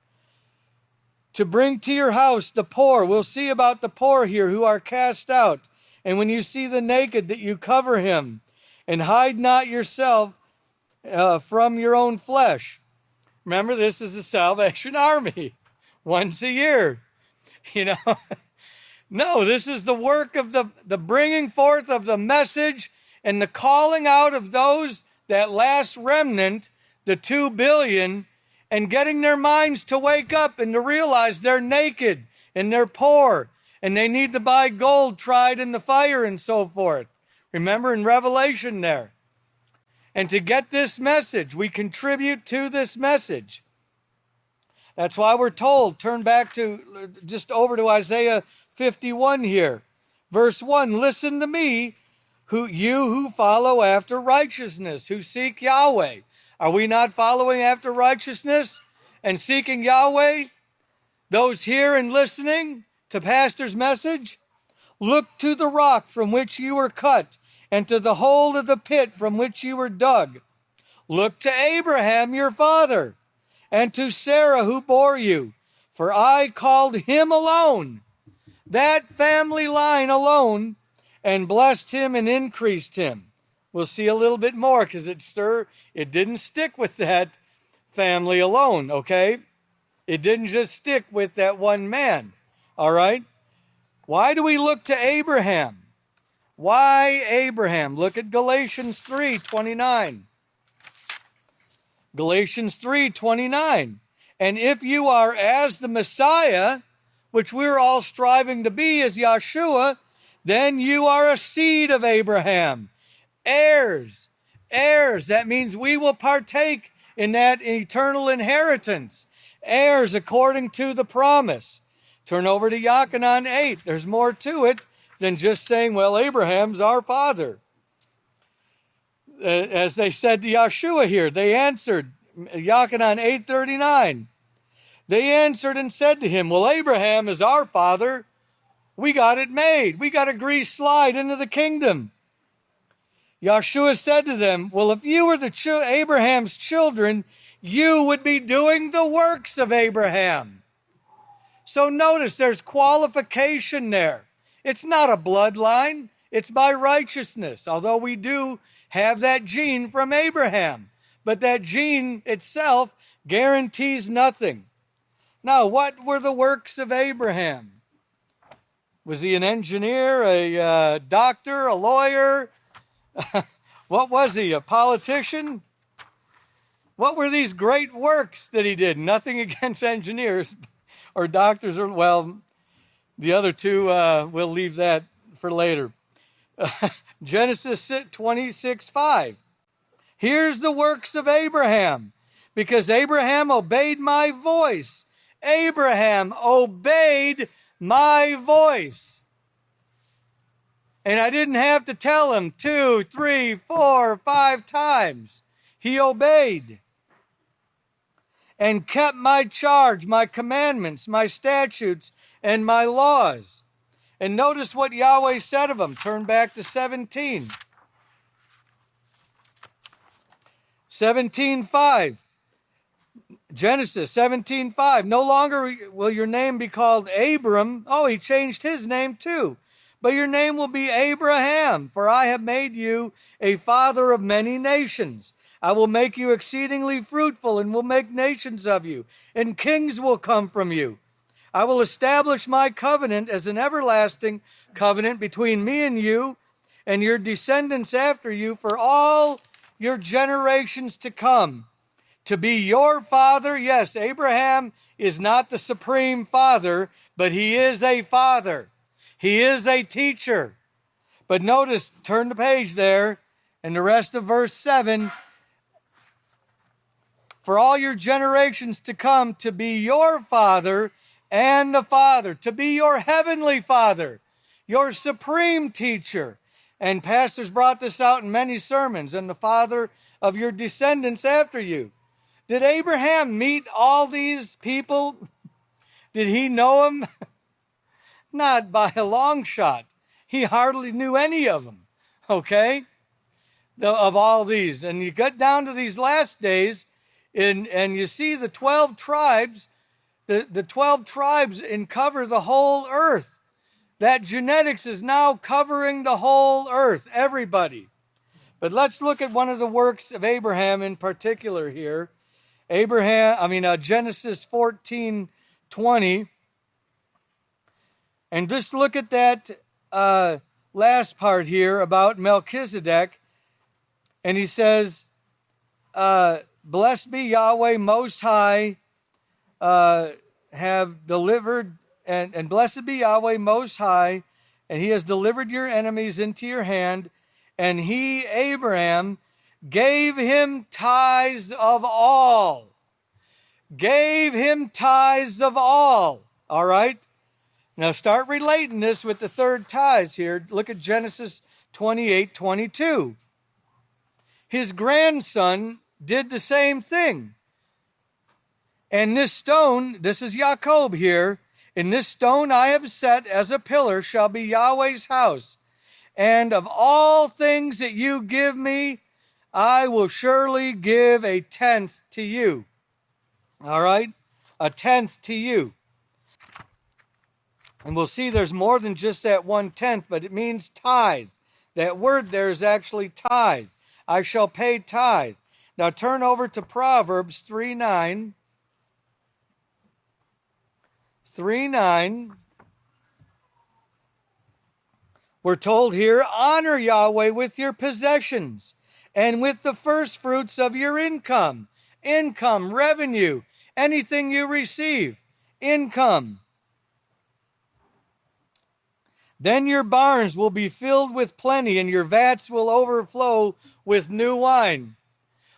To bring to your house the poor. We'll see about the poor here who are cast out. And when you see the naked, that you cover him, and hide not yourself from your own flesh. Remember, this is the Salvation Army. Once a year. You know. No, this is the work of the bringing forth of the message and the calling out of those, that last remnant, the 2 billion, and getting their minds to wake up and to realize they're naked and they're poor and they need to buy gold tried in the fire and so forth. Remember in Revelation there. And to get this message, we contribute to this message. That's why we're told, turn back to, just over to Isaiah 51 here. Verse 1, listen to me, who follow after righteousness, who seek Yahweh. Are we not following after righteousness and seeking Yahweh? Those here and listening to Pastor's message? Look to the rock from which you were cut, and to the hole of the pit from which you were dug. Look to Abraham your father, and to Sarah who bore you, for I called him alone, that family line alone, and blessed him and increased him. We'll see a little bit more, because it didn't stick with that family alone, okay? It didn't just stick with that one man, all right? Why do we look to Abraham? Why Abraham? Look at Galatians 3:29. Galatians 3:29. And if you are as the Messiah, which we're all striving to be as Yeshua, then you are a seed of Abraham. Heirs. Heirs. That means we will partake in that eternal inheritance. Heirs according to the promise. Turn over to Yahaqob 8. There's more to it than just saying, well, Abraham's our father. As they said to Yeshua here, they answered, Yahaqob 8:39. They answered and said to him, well, Abraham is our father. We got it made. We got a grease slide into the kingdom. Yeshua said to them, well, if you were Abraham's children, you would be doing the works of Abraham. So notice there's qualification there. It's not a bloodline. It's by righteousness, although we do have that gene from Abraham. But that gene itself guarantees nothing. Now, what were the works of Abraham? Was he an engineer, a doctor, a lawyer? What was he, a politician? What were these great works that he did? Nothing against engineers or doctors, or, well, the other two, we'll leave that for later. Genesis 26:5. Here's the works of Abraham. Because Abraham obeyed my voice. Abraham obeyed my voice. And I didn't have to tell him 2, 3, 4, 5 times. He obeyed. And kept my charge, my commandments, my statutes, and my laws. And notice what Yahweh said of him. Turn back to 17. 17:5. Genesis 17:5. No longer will your name be called Abram. Oh, he changed his name too. But your name will be Abraham, for I have made you a father of many nations. I will make you exceedingly fruitful, and will make nations of you, and kings will come from you. I will establish my covenant as an everlasting covenant between me and you, and your descendants after you, for all your generations to come. To be your father, yes, Abraham is not the supreme father, but he is a father. He is a teacher. But notice, turn the page there, and the rest of verse 7, for all your generations to come, to be your father and the Father, to be your heavenly Father, your supreme teacher. And pastors brought this out in many sermons, and the Father of your descendants after you. Did Abraham meet all these people? Did he know them? Not by a long shot. He hardly knew any of them, okay, of all these. And you get down to these last days, and you see the 12 tribes, the 12 tribes cover the whole earth. That genetics is now covering the whole earth, everybody. But let's look at one of the works of Abraham in particular here. Genesis 14:20. And just look at that last part here about Melchizedek. And he says, blessed be Yahweh Most High, have delivered, and blessed be Yahweh Most High, and he has delivered your enemies into your hand. And he, Abraham, gave him tithes of all. Gave him tithes of all. All right? Now start relating this with the third tithes here. Look at Genesis 28:22. His grandson did the same thing. And this stone, this is Yahaqob here, in this stone I have set as a pillar shall be Yahweh's house. And of all things that you give me, I will surely give a tenth to you. All right? A tenth to you. And we'll see there's more than just that 1/10, but it means tithe. That word there is actually tithe. I shall pay tithe. Now turn over to Proverbs 3:9. 3:9. We're told here, honor Yahweh with your possessions and with the first fruits of your income. Income, revenue, anything you receive. Income. Then your barns will be filled with plenty, and your vats will overflow with new wine.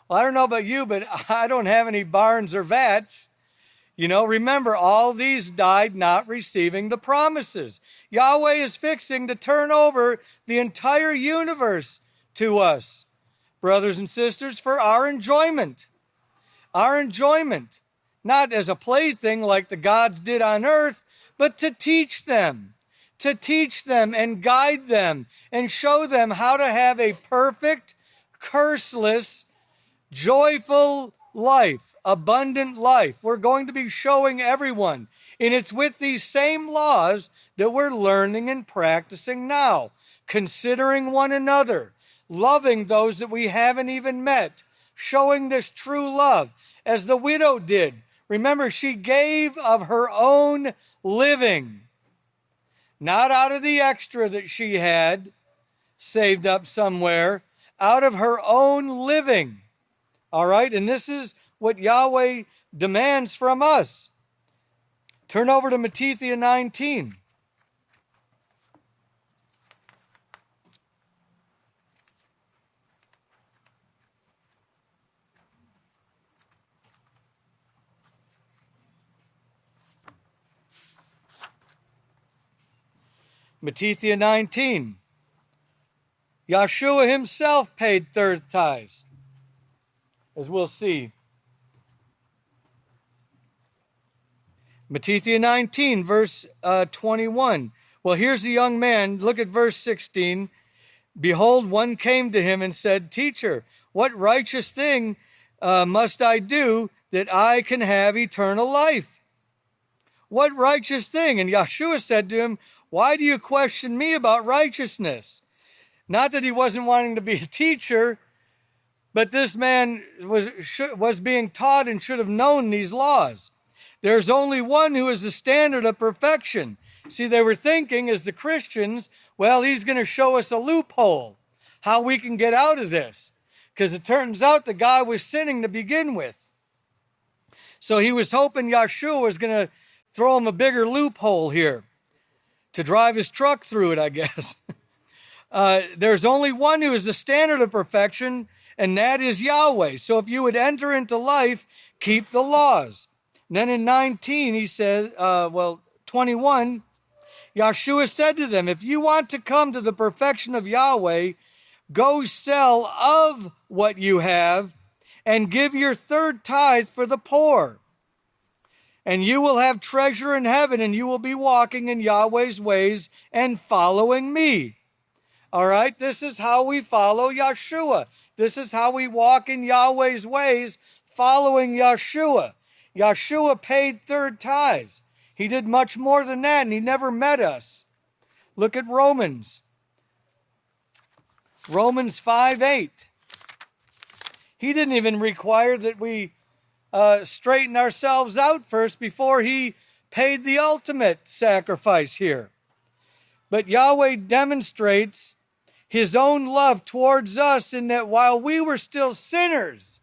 Well, I don't know about you, but I don't have any barns or vats. You know, remember, all these died not receiving the promises. Yahweh is fixing to turn over the entire universe to us, brothers and sisters, for our enjoyment. Our enjoyment. Not as a plaything like the gods did on earth, but to teach them. To teach them and guide them and show them how to have a perfect, curseless, joyful life, abundant life. We're going to be showing everyone. And it's with these same laws that we're learning and practicing now. Considering one another, loving those that we haven't even met, showing this true love as the widow did. Remember, she gave of her own living. Not out of the extra that she had saved up somewhere, out of her own living. All right? And this is what Yahweh demands from us. Turn over to Matthew 19. Matthew 19. Yahshua himself paid third tithes, as we'll see. Matthew 19, verse 21. Well, here's a young man. Look at verse 16. Behold, one came to him and said, Teacher, what righteous thing must I do that I can have eternal life? What righteous thing? And Yahshua said to him, why do you question me about righteousness? Not that he wasn't wanting to be a teacher, but this man was being taught and should have known these laws. There's only one who is the standard of perfection. See, they were thinking as the Christians, well, he's going to show us a loophole, how we can get out of this. Because it turns out the guy was sinning to begin with. So he was hoping Yahshua was going to throw him a bigger loophole here to drive his truck through it, I guess. There's only one who is the standard of perfection, and that is Yahweh. So if you would enter into life, keep the laws. And then in 19, he says, 21, Yahshua said to them, if you want to come to the perfection of Yahweh, Go sell of what you have and give your third tithe for the poor. And you will have treasure in heaven, and you will be walking in Yahweh's ways and following me. All right, this is how we follow Yeshua. This is how we walk in Yahweh's ways, following Yeshua. Yeshua paid third tithes. He did much more than that, and he never met us. Look at Romans. Romans 5:8. He didn't even require that we straighten ourselves out first before he paid the ultimate sacrifice here. But Yahweh demonstrates his own love towards us in that while we were still sinners,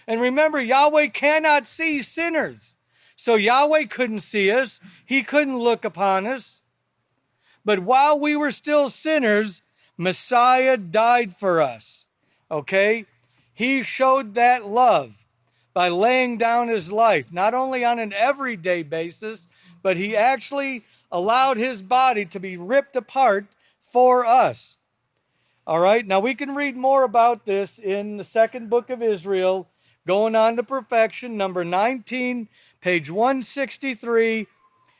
and remember, Yahweh cannot see sinners. So Yahweh couldn't see us. He couldn't look upon us. But while we were still sinners, Messiah died for us. Okay? He showed that love by laying down his life, not only on an everyday basis, but he actually allowed his body to be ripped apart for us. All right, now we can read more about this in the second book of Israel, going on to perfection, number 19, page 163.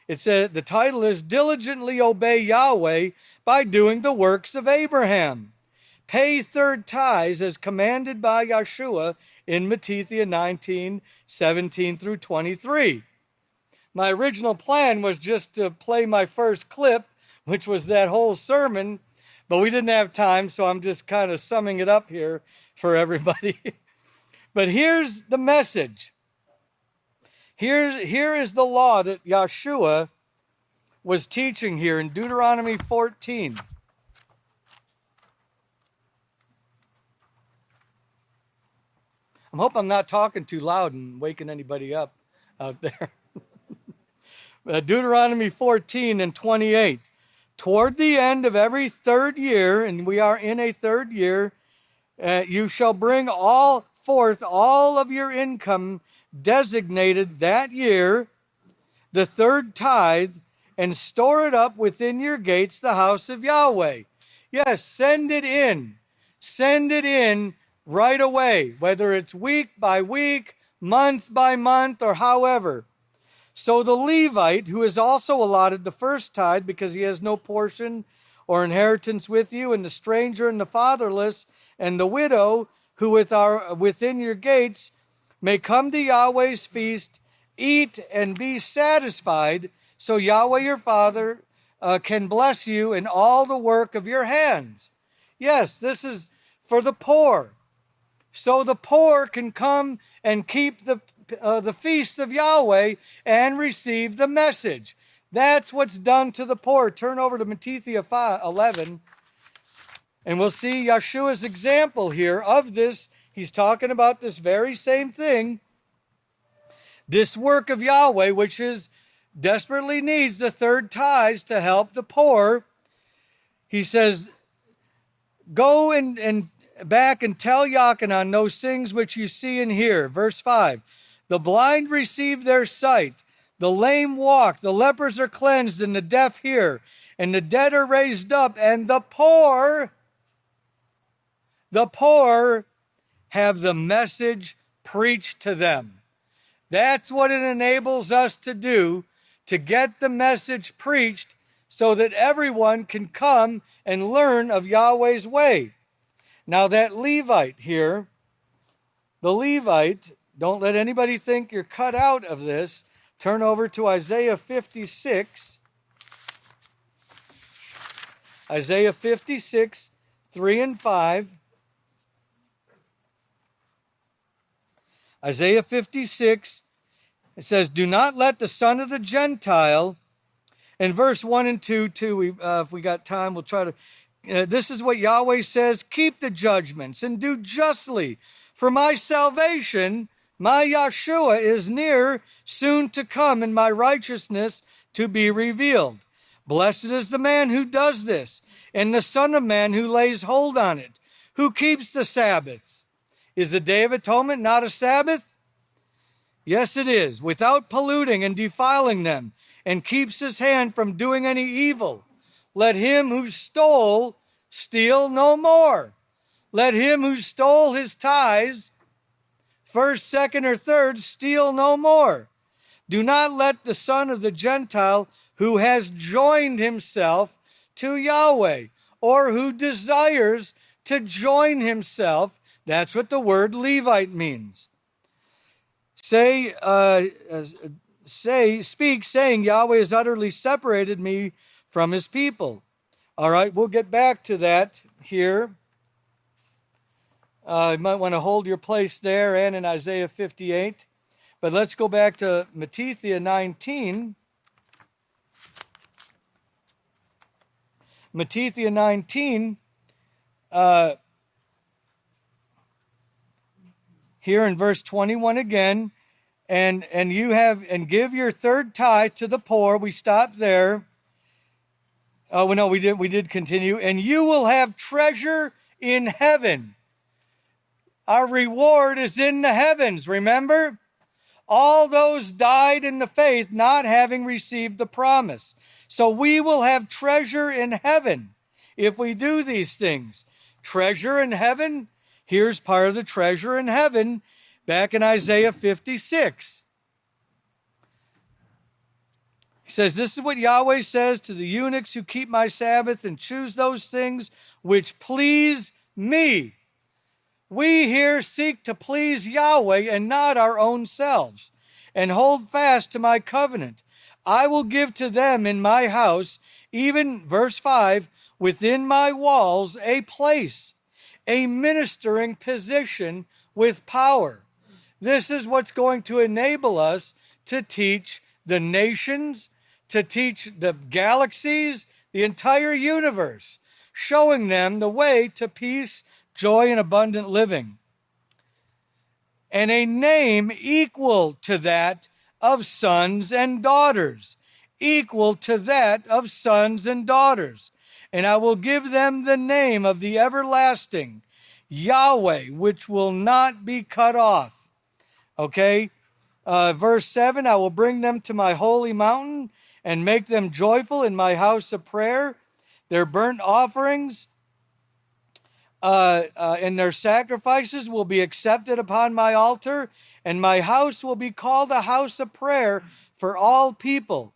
It says, the title is Diligently Obey Yahweh by Doing the Works of Abraham. Pay third tithes as commanded by Yeshua in Matthew 19, 17 through 23. My original plan was just to play my first clip, which was that whole sermon, but we didn't have time, so I'm just kind of summing it up here for everybody. But here's the message. Here is the law that Yeshua was teaching here in Deuteronomy 14. I hope I'm not talking too loud and waking anybody up out there. Deuteronomy 14 and 28. Toward the end of every third year, and we are in a third year, you shall bring forth all of your income designated that year, the third tithe, and store it up within your gates, the house of Yahweh. Yes, send it in. Send it in right away, whether it's week by week, month by month, or however. So the Levite, who is also allotted the first tithe because he has no portion or inheritance with you, and the stranger and the fatherless and the widow who within your gates may come to Yahweh's feast, eat and be satisfied, so Yahweh your Father can bless you in all the work of your hands. Yes, this is for the poor. So the poor can come and keep the feasts of Yahweh and receive the message. That's what's done to the poor. Turn over to Matthew 11, and we'll see Yeshua's example here of this. He's talking about this very same thing. This work of Yahweh, which desperately needs the third tithes to help the poor. He says, go and back and tell Yochanan those things which you see and hear. Verse 5, the blind receive their sight, the lame walk, the lepers are cleansed, and the deaf hear, and the dead are raised up, and the poor have the message preached to them. That's what it enables us to do, to get the message preached so that everyone can come and learn of Yahweh's way. Now that Levite here, the Levite, don't let anybody think you're cut out of this. Turn over to Isaiah 56. Isaiah 56, 3 and 5. Isaiah 56, it says, do not let the son of the Gentile, in verse 1 and 2, too, if we got time, we'll try to, this is what Yahweh says, keep the judgments and do justly, for my salvation, my Yeshua, is near, soon to come, and my righteousness to be revealed. Blessed is the man who does this, and the Son of Man who lays hold on it, who keeps the Sabbaths. Is the Day of Atonement not a Sabbath? Yes, it is, without polluting and defiling them, and keeps his hand from doing any evil. Let him who stole steal no more, Let him who stole his tithes, first, second, or third, steal no more. Do not let the son of the Gentile who has joined himself to Yahweh, or who desires to join himself, that's what the word Levite means, speak, saying, Yahweh has utterly separated me from his people. All right, we'll get back to that here. You might want to hold your place there and in Isaiah 58. But let's go back to Matthew 19. Matthew 19, here in verse 21 again, and give your third tithe to the poor. We stopped there. Oh no, we did continue. And you will have treasure in heaven. Our reward is in the heavens, remember? All those died in the faith, not having received the promise. So we will have treasure in heaven if we do these things. Treasure in heaven, here's part of the treasure in heaven back in Isaiah 56. He says, this is what Yahweh says to the eunuchs who keep my Sabbath and choose those things which please me. We here seek to please Yahweh and not our own selves, and hold fast to my covenant. I will give to them in my house, even, verse 5, within my walls, a place, a ministering position with power. This is what's going to enable us to teach the nations, to teach the galaxies, the entire universe, showing them the way to peace, joy, and abundant living. And a name equal to that of sons and daughters, equal to that of sons and daughters. And I will give them the name of the everlasting, Yahweh, which will not be cut off. Okay? Verse 7, I will bring them to my holy mountain and make them joyful in my house of prayer. Their burnt offerings and their sacrifices will be accepted upon my altar, and my house will be called a house of prayer for all people.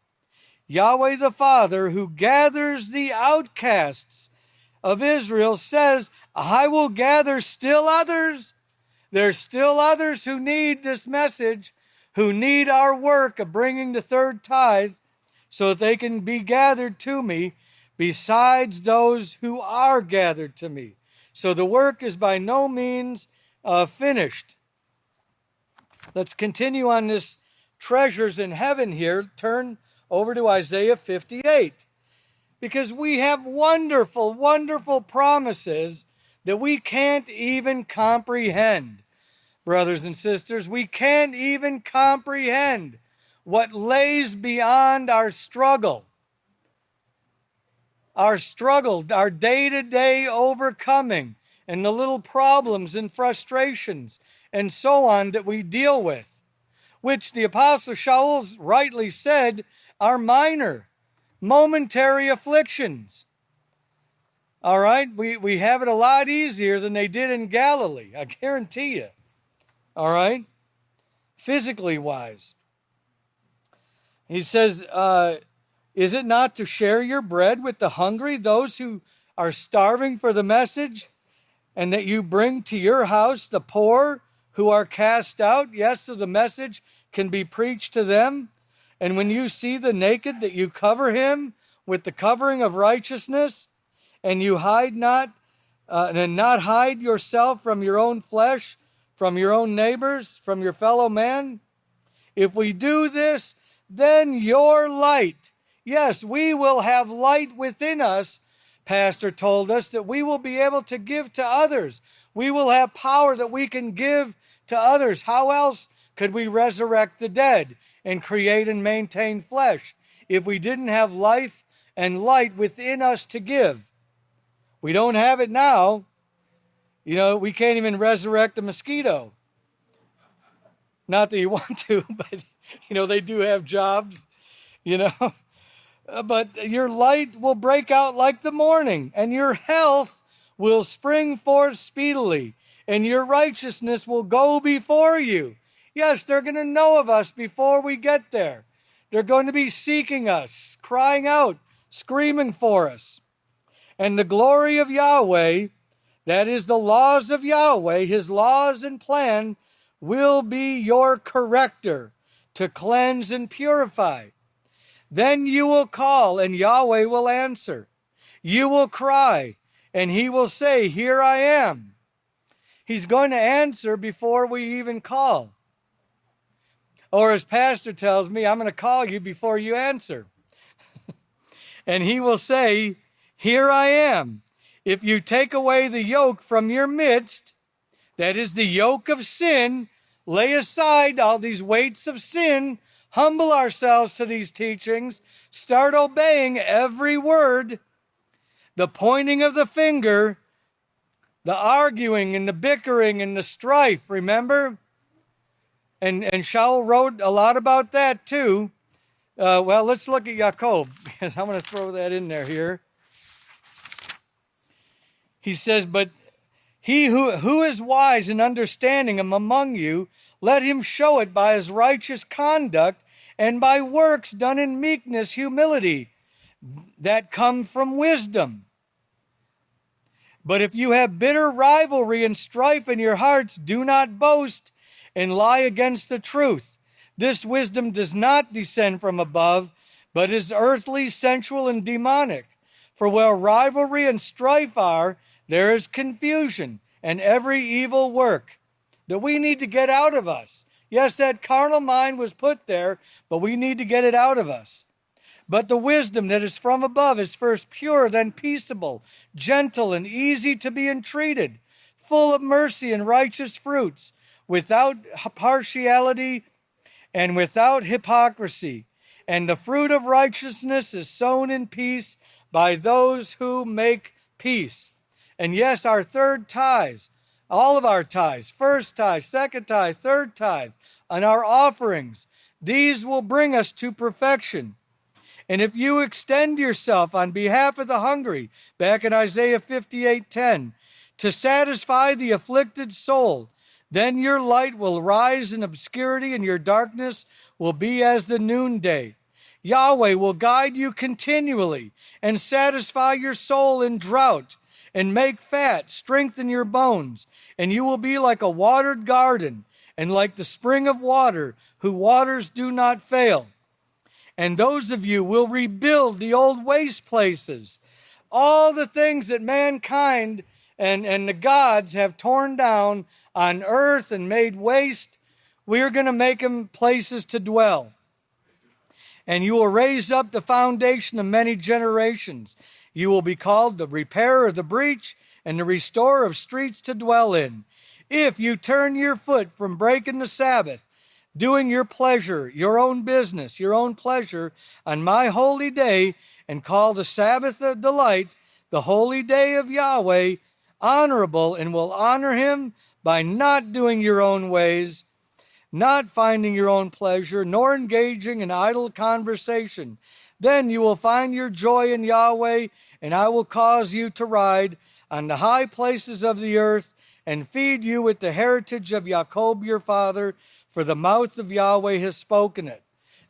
Yahweh the Father, who gathers the outcasts of Israel, says, I will gather still others. There's still others who need this message, who need our work of bringing the third tithe so that they can be gathered to me, besides those who are gathered to me. So the work is by no means finished. Let's continue on this treasures in heaven here. Turn over to Isaiah 58. Because we have wonderful, wonderful promises that we can't even comprehend. Brothers and sisters, we can't even comprehend what lays beyond our struggle. Our struggle, our day-to-day overcoming, and the little problems and frustrations and so on that we deal with, which the Apostle Shaul rightly said are minor, momentary afflictions. All right? We have it a lot easier than they did in Galilee, I guarantee you. All right? Physically wise. He says, is it not to share your bread with the hungry, those who are starving for the message, and that you bring to your house the poor who are cast out? Yes, so the message can be preached to them. And when you see the naked, that you cover him with the covering of righteousness, and you hide not, and not hide yourself from your own flesh, from your own neighbors, from your fellow man. If we do this, then your light, yes, we will have light within us, Pastor told us, that we will be able to give to others. We will have power that we can give to others. How else could we resurrect the dead and create and maintain flesh if we didn't have life and light within us to give? We don't have it now. You know, we can't even resurrect a mosquito. Not that you want to, but, you know, they do have jobs, you know. But your light will break out like the morning, and your health will spring forth speedily, and your righteousness will go before you. Yes, they're going to know of us before we get there. They're going to be seeking us, crying out, screaming for us. And the glory of Yahweh, that is the laws of Yahweh, his laws and plan, will be your corrector to cleanse and purify. Then you will call, and Yahweh will answer. You will cry, and he will say, here I am. He's going to answer before we even call. Or as Pastor tells me, I'm going to call you before you answer. And he will say, here I am. If you take away the yoke from your midst, that is the yoke of sin, lay aside all these weights of sin, humble ourselves to these teachings, start obeying every word, the pointing of the finger, the arguing and the bickering and the strife, remember? And Shaul wrote a lot about that too. Well, let's look at Yahaqob, because I'm going to throw that in there here. He says, but he who is wise and understanding among you, let him show it by his righteous conduct and by works done in meekness, humility, that come from wisdom. But if you have bitter rivalry and strife in your hearts, do not boast and lie against the truth. This wisdom does not descend from above, but is earthly, sensual, and demonic. For where rivalry and strife are, there is confusion and every evil work that we need to get out of us. Yes, that carnal mind was put there, but we need to get it out of us. But the wisdom that is from above is first pure, then peaceable, gentle, and easy to be entreated, full of mercy and righteous fruits, without partiality and without hypocrisy. And the fruit of righteousness is sown in peace by those who make peace. And yes, our third tithes, all of our tithes, first tithe, second tithe, third tithe, and our offerings, these will bring us to perfection. And if you extend yourself on behalf of the hungry, back in Isaiah 58:10, to satisfy the afflicted soul, then your light will rise in obscurity and your darkness will be as the noonday. Yahweh will guide you continually and satisfy your soul in drought and make fat, strengthen your bones, and you will be like a watered garden and like the spring of water, whose waters do not fail. And those of you will rebuild the old waste places, all the things that mankind and the gods have torn down on earth and made waste. We're going to make them places to dwell. And you will raise up the foundation of many generations. You will be called the repairer of the breach and the restorer of streets to dwell in. If you turn your foot from breaking the Sabbath, doing your pleasure, your own business, your own pleasure on my holy day, and call the Sabbath a delight, the holy day of Yahweh, honorable, and will honor him by not doing your own ways, not finding your own pleasure, nor engaging in idle conversation, then you will find your joy in Yahweh, and I will cause you to ride on the high places of the earth and feed you with the heritage of Yahaqob your father, for the mouth of Yahweh has spoken it.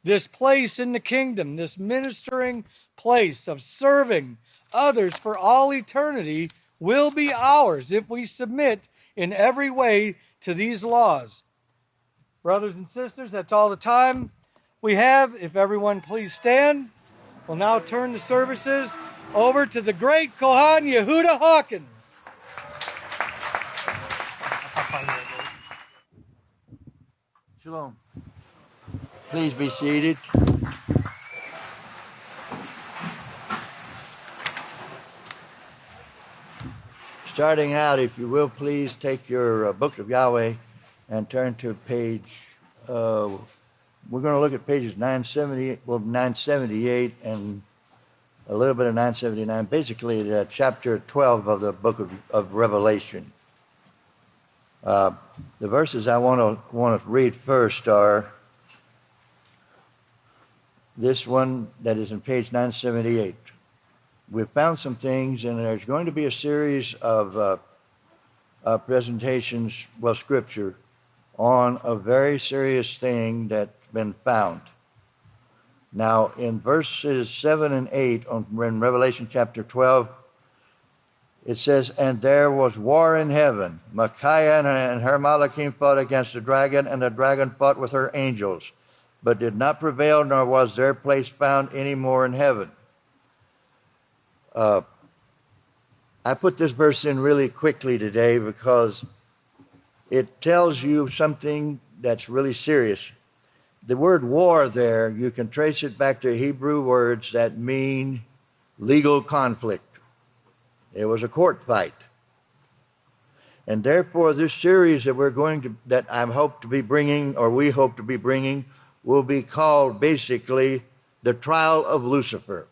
This place in the kingdom, this ministering place of serving others for all eternity, will be ours if we submit in every way to these laws. Brothers and sisters, that's all the time we have. If everyone please stand, we'll now turn the services over to the great Kohan Yehuda Hawkins. Shalom. Please be seated. Starting out, if you will, please take your book of Yahweh and turn to page, we're going to look at pages 978 and a little bit of 979, basically chapter 12 of the book of Revelation. The verses I want to read first are this one that is in page 978. we've found some things, and there's going to be a series of presentations, scripture, on a very serious thing that's been found. Now, in verses 7 and 8 in Revelation chapter 12, it says, "And there was war in heaven. Micaiah and her Malachim fought against the dragon, and the dragon fought with her angels, but did not prevail, nor was their place found any more in heaven." I put this verse in really quickly today because it tells you something that's really serious. The word war there, you can trace it back to Hebrew words that mean legal conflict. It was a court fight. And therefore, this series that I hope to be bringing, or we hope to be bringing, will be called basically the trial of Lucifer.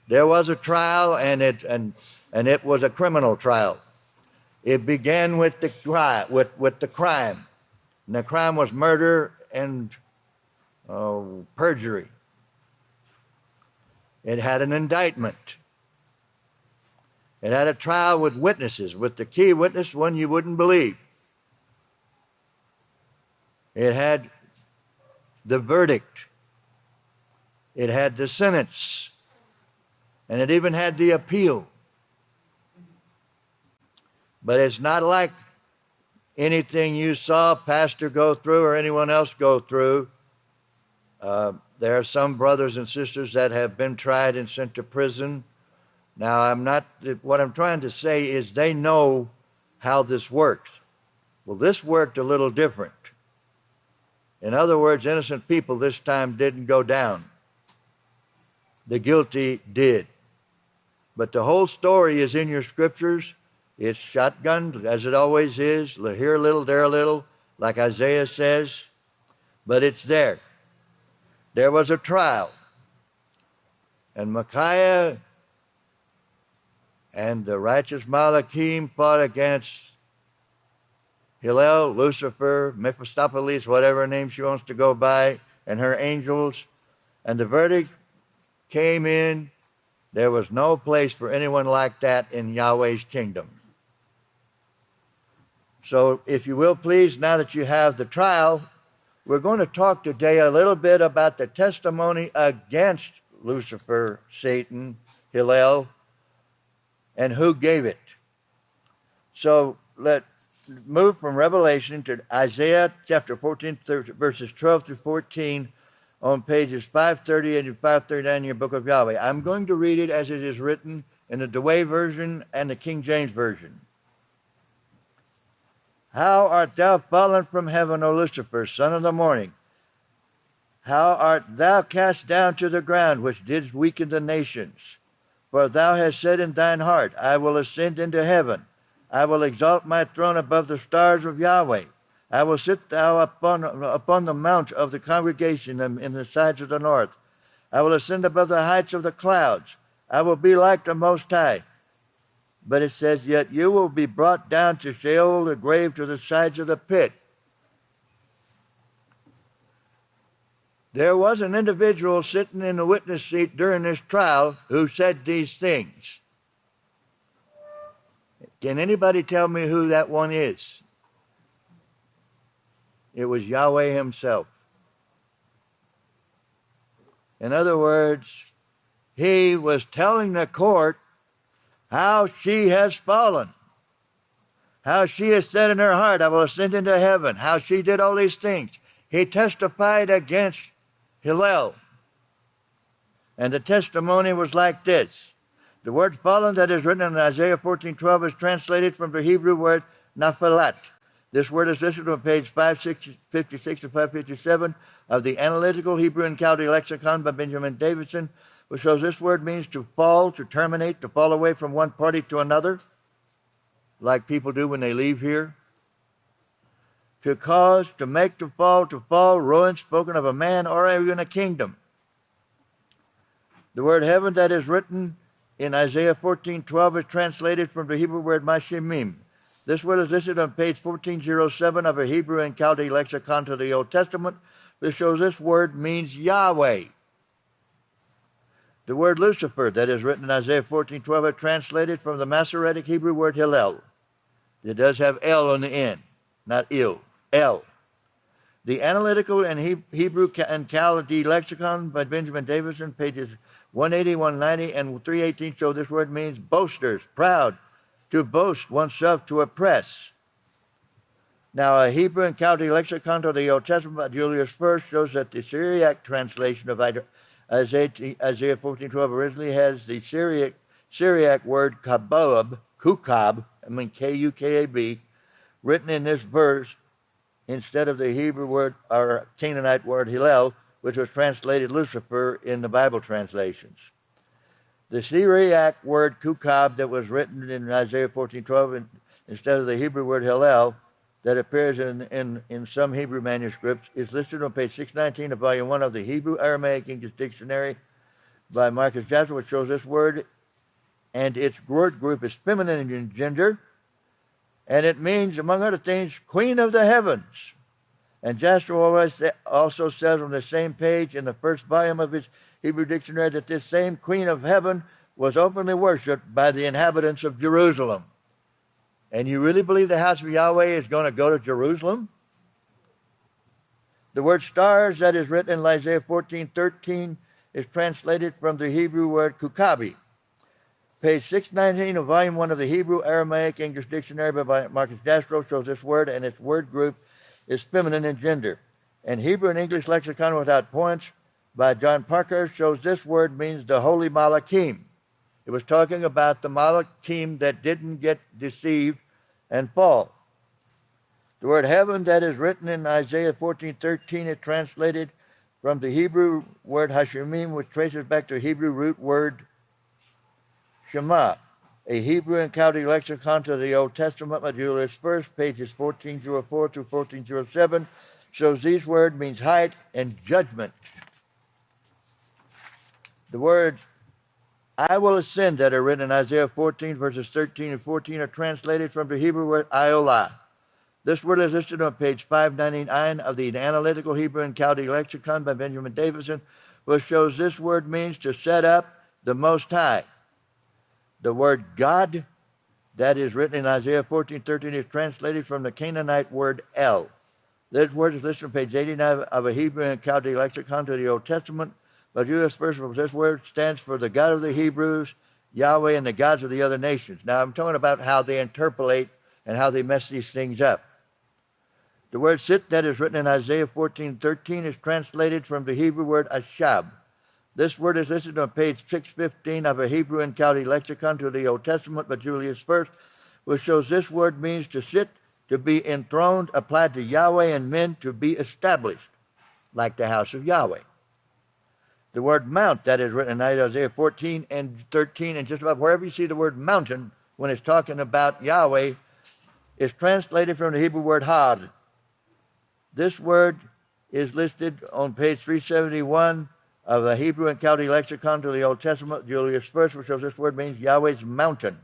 There was a trial, and it was a criminal trial. It began with the crime. And the crime was murder and perjury. It had an indictment. It had a trial with witnesses, with the key witness, one you wouldn't believe. It had the verdict. It had the sentence. And it even had the appeal. But it's not like anything you saw pastor go through or anyone else go through. There are some brothers and sisters that have been tried and sent to prison. Now, what I'm trying to say is they know how this works. Well, this worked a little different. In other words, innocent people this time didn't go down. The guilty did. But the whole story is in your scriptures. It's shotgunned, as it always is, here a little, there a little, like Isaiah says. But it's there. There was a trial. And Micaiah and the righteous Malachim fought against Hillel, Lucifer, Mephistopheles, whatever name she wants to go by, and her angels. And the verdict came in. There was no place for anyone like that in Yahweh's kingdom. So, if you will, please, now that you have the trial, we're going to talk today a little bit about the testimony against Lucifer, Satan, Hillel, and who gave it. So, let's move from Revelation to Isaiah chapter 14, verses 12 through 14 on pages 530 and 539 in your book of Yahweh. I'm going to read it as it is written in the Dewey version and the King James version. "How art thou fallen from heaven, O Lucifer, son of the morning? How art thou cast down to the ground, which didst weaken the nations? For thou hast said in thine heart, I will ascend into heaven. I will exalt my throne above the stars of Yahweh. I will sit thou upon the mount of the congregation in the sides of the north. I will ascend above the heights of the clouds. I will be like the Most High." But it says, "Yet you will be brought down to Sheol, the grave, to the sides of the pit." There was an individual sitting in the witness seat during this trial who said these things. Can anybody tell me who that one is? It was Yahweh himself. In other words, he was telling the court how she has fallen, how she has said in her heart, I will ascend into heaven, how she did all these things. He testified against Hillel. And the testimony was like this. The word fallen that is written in Isaiah 14:12 is translated from the Hebrew word naphalat. This word is listed on page 556 to 557 of the Analytical Hebrew and Chaldee Lexicon by Benjamin Davidson, which shows this word means to fall, to terminate, to fall away from one party to another, like people do when they leave here. To cause, to make, to fall, ruin, spoken of a man or even a kingdom. The word heaven that is written in Isaiah 14:12 is translated from the Hebrew word mashemim. This word is listed on page 1407 of a Hebrew and Chaldee lexicon to the Old Testament. This shows this word means Yahweh. The word Lucifer that is written in Isaiah 14:12 are translated from the Masoretic Hebrew word Hillel. It does have L on the end, not ill, L. The Analytical and Hebrew and Chaldee Lexicon by Benjamin Davison, pages 180, 190, and 318 show this word means boasters, proud, to boast oneself, to oppress. Now, a Hebrew and Chaldee Lexicon to the Old Testament by Julius First shows that the Syriac translation of Isaiah 14:12 originally has the Syriac word kukab, K-U-K-A-B, written in this verse instead of the Hebrew word or Canaanite word Hillel, which was translated Lucifer in the Bible translations. The Syriac word kukab that was written in Isaiah 14:12 instead of the Hebrew word Hillel that appears in some Hebrew manuscripts is listed on page 619 of volume 1 of the Hebrew Aramaic English Dictionary by Marcus Jasper, which shows this word and its word group is feminine in gender, and it means, among other things, Queen of the Heavens. And Jasper also says on the same page in the first volume of his Hebrew dictionary that this same Queen of Heaven was openly worshipped by the inhabitants of Jerusalem. And you really believe the house of Yahweh is going to go to Jerusalem? The word stars that is written in Isaiah 14:13 is translated from the Hebrew word kukabi. Page 619 of volume 1 of the Hebrew Aramaic English Dictionary by Marcus Jastrow shows this word, and its word group is feminine in gender. And Hebrew and English Lexicon Without Points by John Parker shows this word means the holy Malachim. It was talking about the Malachim that didn't get deceived and fall. The word heaven that is written in Isaiah 14:13 is translated from the Hebrew word Hashemim, which traces back to Hebrew root word Shema. A Hebrew and Chaldee lexicon to the Old Testament by Julius First, pages 1404 through 1407, shows these words means height and judgment. The words I will ascend that are written in Isaiah 14 verses 13 and 14 are translated from the Hebrew word Iolah. This word is listed on page 599 of the Analytical Hebrew and Chaldee Lexicon by Benjamin Davison, which shows this word means to set up the Most High. The word God that is written in Isaiah 14:13 is translated from the Canaanite word El. This word is listed on page 89 of a Hebrew and Chaldee Lexicon to the Old Testament. But Julius First, this word stands for the God of the Hebrews, Yahweh, and the gods of the other nations. Now, I'm talking about how they interpolate and how they mess these things up. The word sit that is written in Isaiah 14:13 is translated from the Hebrew word ashab. This word is listed on page 615 of a Hebrew and Chaldee lexicon to the Old Testament by Julius First, which shows this word means to sit, to be enthroned, applied to Yahweh and men, to be established, like the house of Yahweh. The word mount that is written in Isaiah 14 and 13, and just about wherever you see the word mountain when it's talking about Yahweh, is translated from the Hebrew word had. This word is listed on page 371 of the Hebrew and Chaldee lexicon to the Old Testament, Julius First, which shows this word means Yahweh's mountain.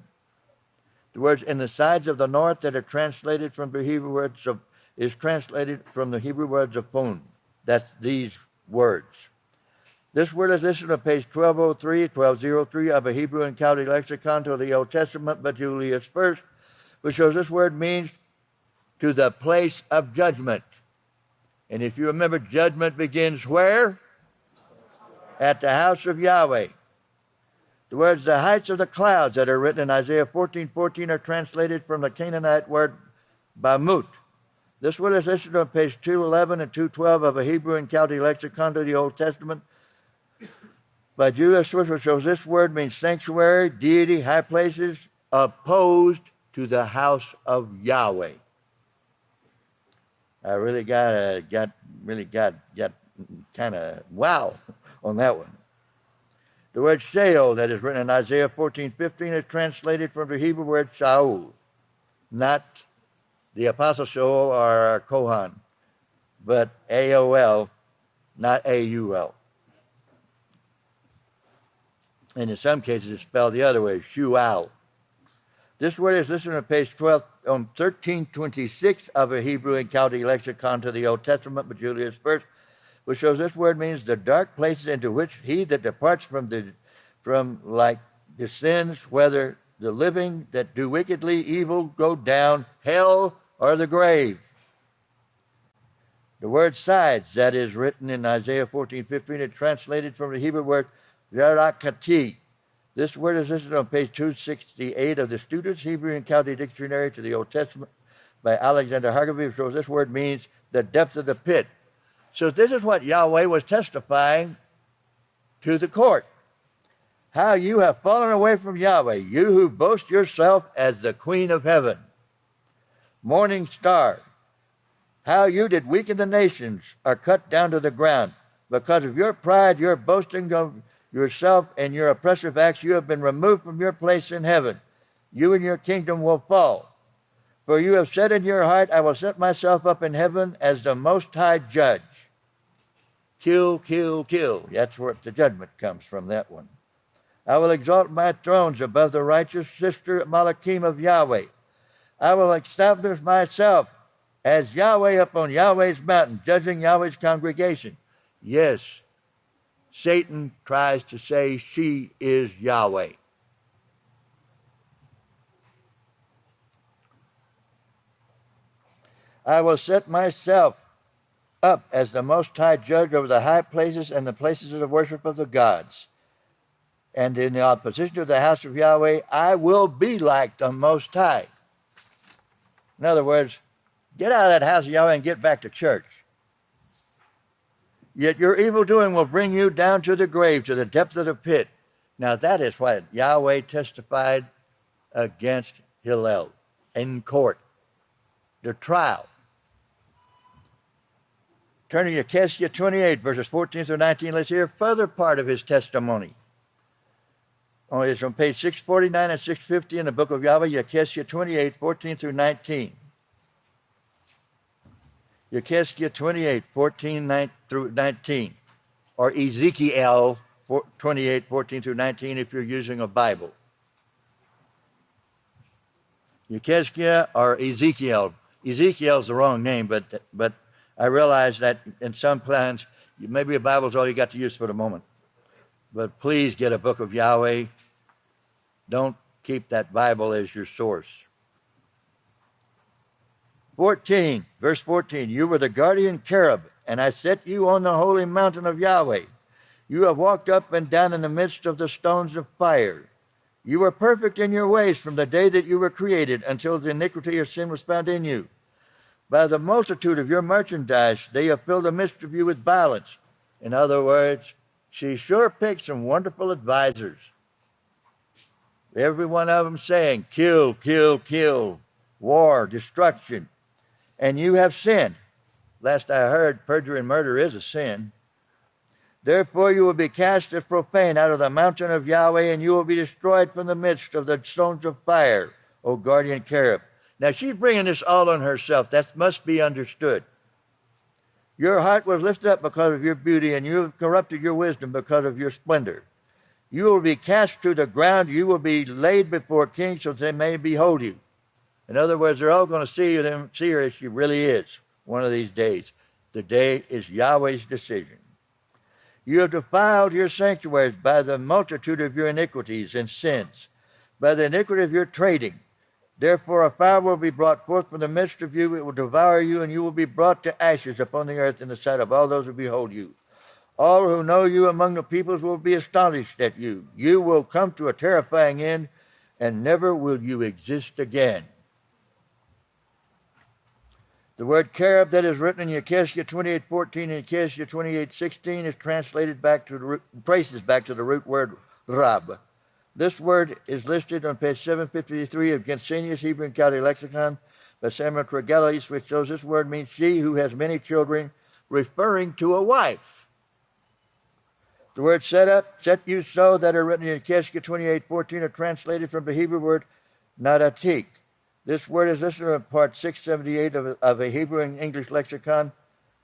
The words in the sides of the north that are translated from the Hebrew words of, is translated from the Hebrew words of phone. That's these words. This word is listed on page 1203 of a Hebrew and Chaldee lexicon to the Old Testament by Julius First, which shows this word means to the place of judgment. And if you remember, judgment begins where? At the house of Yahweh. The words, the heights of the clouds that are written in Isaiah 14:14 are translated from the Canaanite word Bamut. This word is listed on page 211 and 212 of a Hebrew and Chaldee lexicon to the Old Testament by Julius First, which shows this word means sanctuary, deity, high places, opposed to the house of Yahweh. I really got kind of wow on that one. The word Sheol that is written in Isaiah 14:15 is translated from the Hebrew word Shaul, not the Apostle Shaul or Kohan, but A-O-L, not A-U-L. And in some cases it's spelled the other way, Shual. This word is listed on page 12 on 1326 of a Hebrew and Chaldee lexicon to the Old Testament by Julius First, which shows this word means the dark places into which he that departs from the from like the sins, whether the living that do wickedly evil go down hell or the grave. The word sides, that is written in Isaiah 14:15, is translated from the Hebrew word Yarakati. This word is listed on page 268 of the Student's Hebrew and County Dictionary to the Old Testament by Alexander Hargreaves. So this word means the depth of the pit. So this is what Yahweh was testifying to the court. How you have fallen away from Yahweh, you who boast yourself as the queen of heaven. Morning star, how you did weaken the nations are cut down to the ground. Because of your pride, your boasting of yourself, and your oppressive acts, you have been removed from your place in heaven. You and your kingdom will fall. For you have said in your heart, I will set myself up in heaven as the Most High Judge. Kill, kill, kill. That's where the judgment comes from, that one. I will exalt my thrones above the righteous sister Malachim of Yahweh. I will establish myself as Yahweh upon Yahweh's mountain, judging Yahweh's congregation. Yes, Satan tries to say she is Yahweh. I will set myself up as the Most High Judge over the high places and the places of the worship of the gods. And in the opposition to the house of Yahweh, I will be like the Most High. In other words, get out of that house of Yahweh and get back to church. Yet your evil doing will bring you down to the grave, to the depth of the pit. Now that is what Yahweh testified against Hillel in court, the trial. Turn to Yahaqob 28, verses 14 through 19. Let's hear a further part of his testimony. Oh, it's on page 649 and 650 in the book of Yahweh, Yahaqob 28, 14 through 19. Yahaqob 28, 14 through 19. Or Ezekiel 28, 14 through 19 if you're using a Bible. Yahaqob or Ezekiel. Ezekiel's the wrong name, but I realize that in some plans, maybe a Bible's all you got to use for the moment. But please get a book of Yahweh. Don't keep that Bible as your source. 14, verse 14. You were the guardian cherub, and I set you on the holy mountain of Yahweh. You have walked up and down in the midst of the stones of fire. You were perfect in your ways from the day that you were created until the iniquity of sin was found in you. By the multitude of your merchandise, they have filled the midst of you with violence. In other words, she sure picked some wonderful advisors. Every one of them saying, kill, kill, kill, war, destruction. And you have sinned. Last I heard, perjury and murder is a sin. Therefore you will be cast as profane out of the mountain of Yahweh, and you will be destroyed from the midst of the stones of fire, O guardian cherub. Now she's bringing this all on herself. That must be understood. Your heart was lifted up because of your beauty, and you have corrupted your wisdom because of your splendor. You will be cast to the ground. You will be laid before kings so that they may behold you. In other words, they're all going to see her as she really is one of these days. The day is Yahweh's decision. You have defiled your sanctuaries by the multitude of your iniquities and sins, by the iniquity of your trading. Therefore a fire will be brought forth from the midst of you. It will devour you, and you will be brought to ashes upon the earth in the sight of all those who behold you. All who know you among the peoples will be astonished at you. You will come to a terrifying end, and never will you exist again. The word cherub that is written in Yahaqob 28:14 and Yahaqob 28:16 is translated back to the root, traces back to the root word rab. This word is listed on page 753 of Gensenius Hebrew and County Lexicon by Samuel Tregellis, which shows this word means she who has many children, referring to a wife. The word set you so that are written in Yahaqob 28:14 are translated from the Hebrew word nadatik. This word is listed on part 678 of a Hebrew and English lexicon.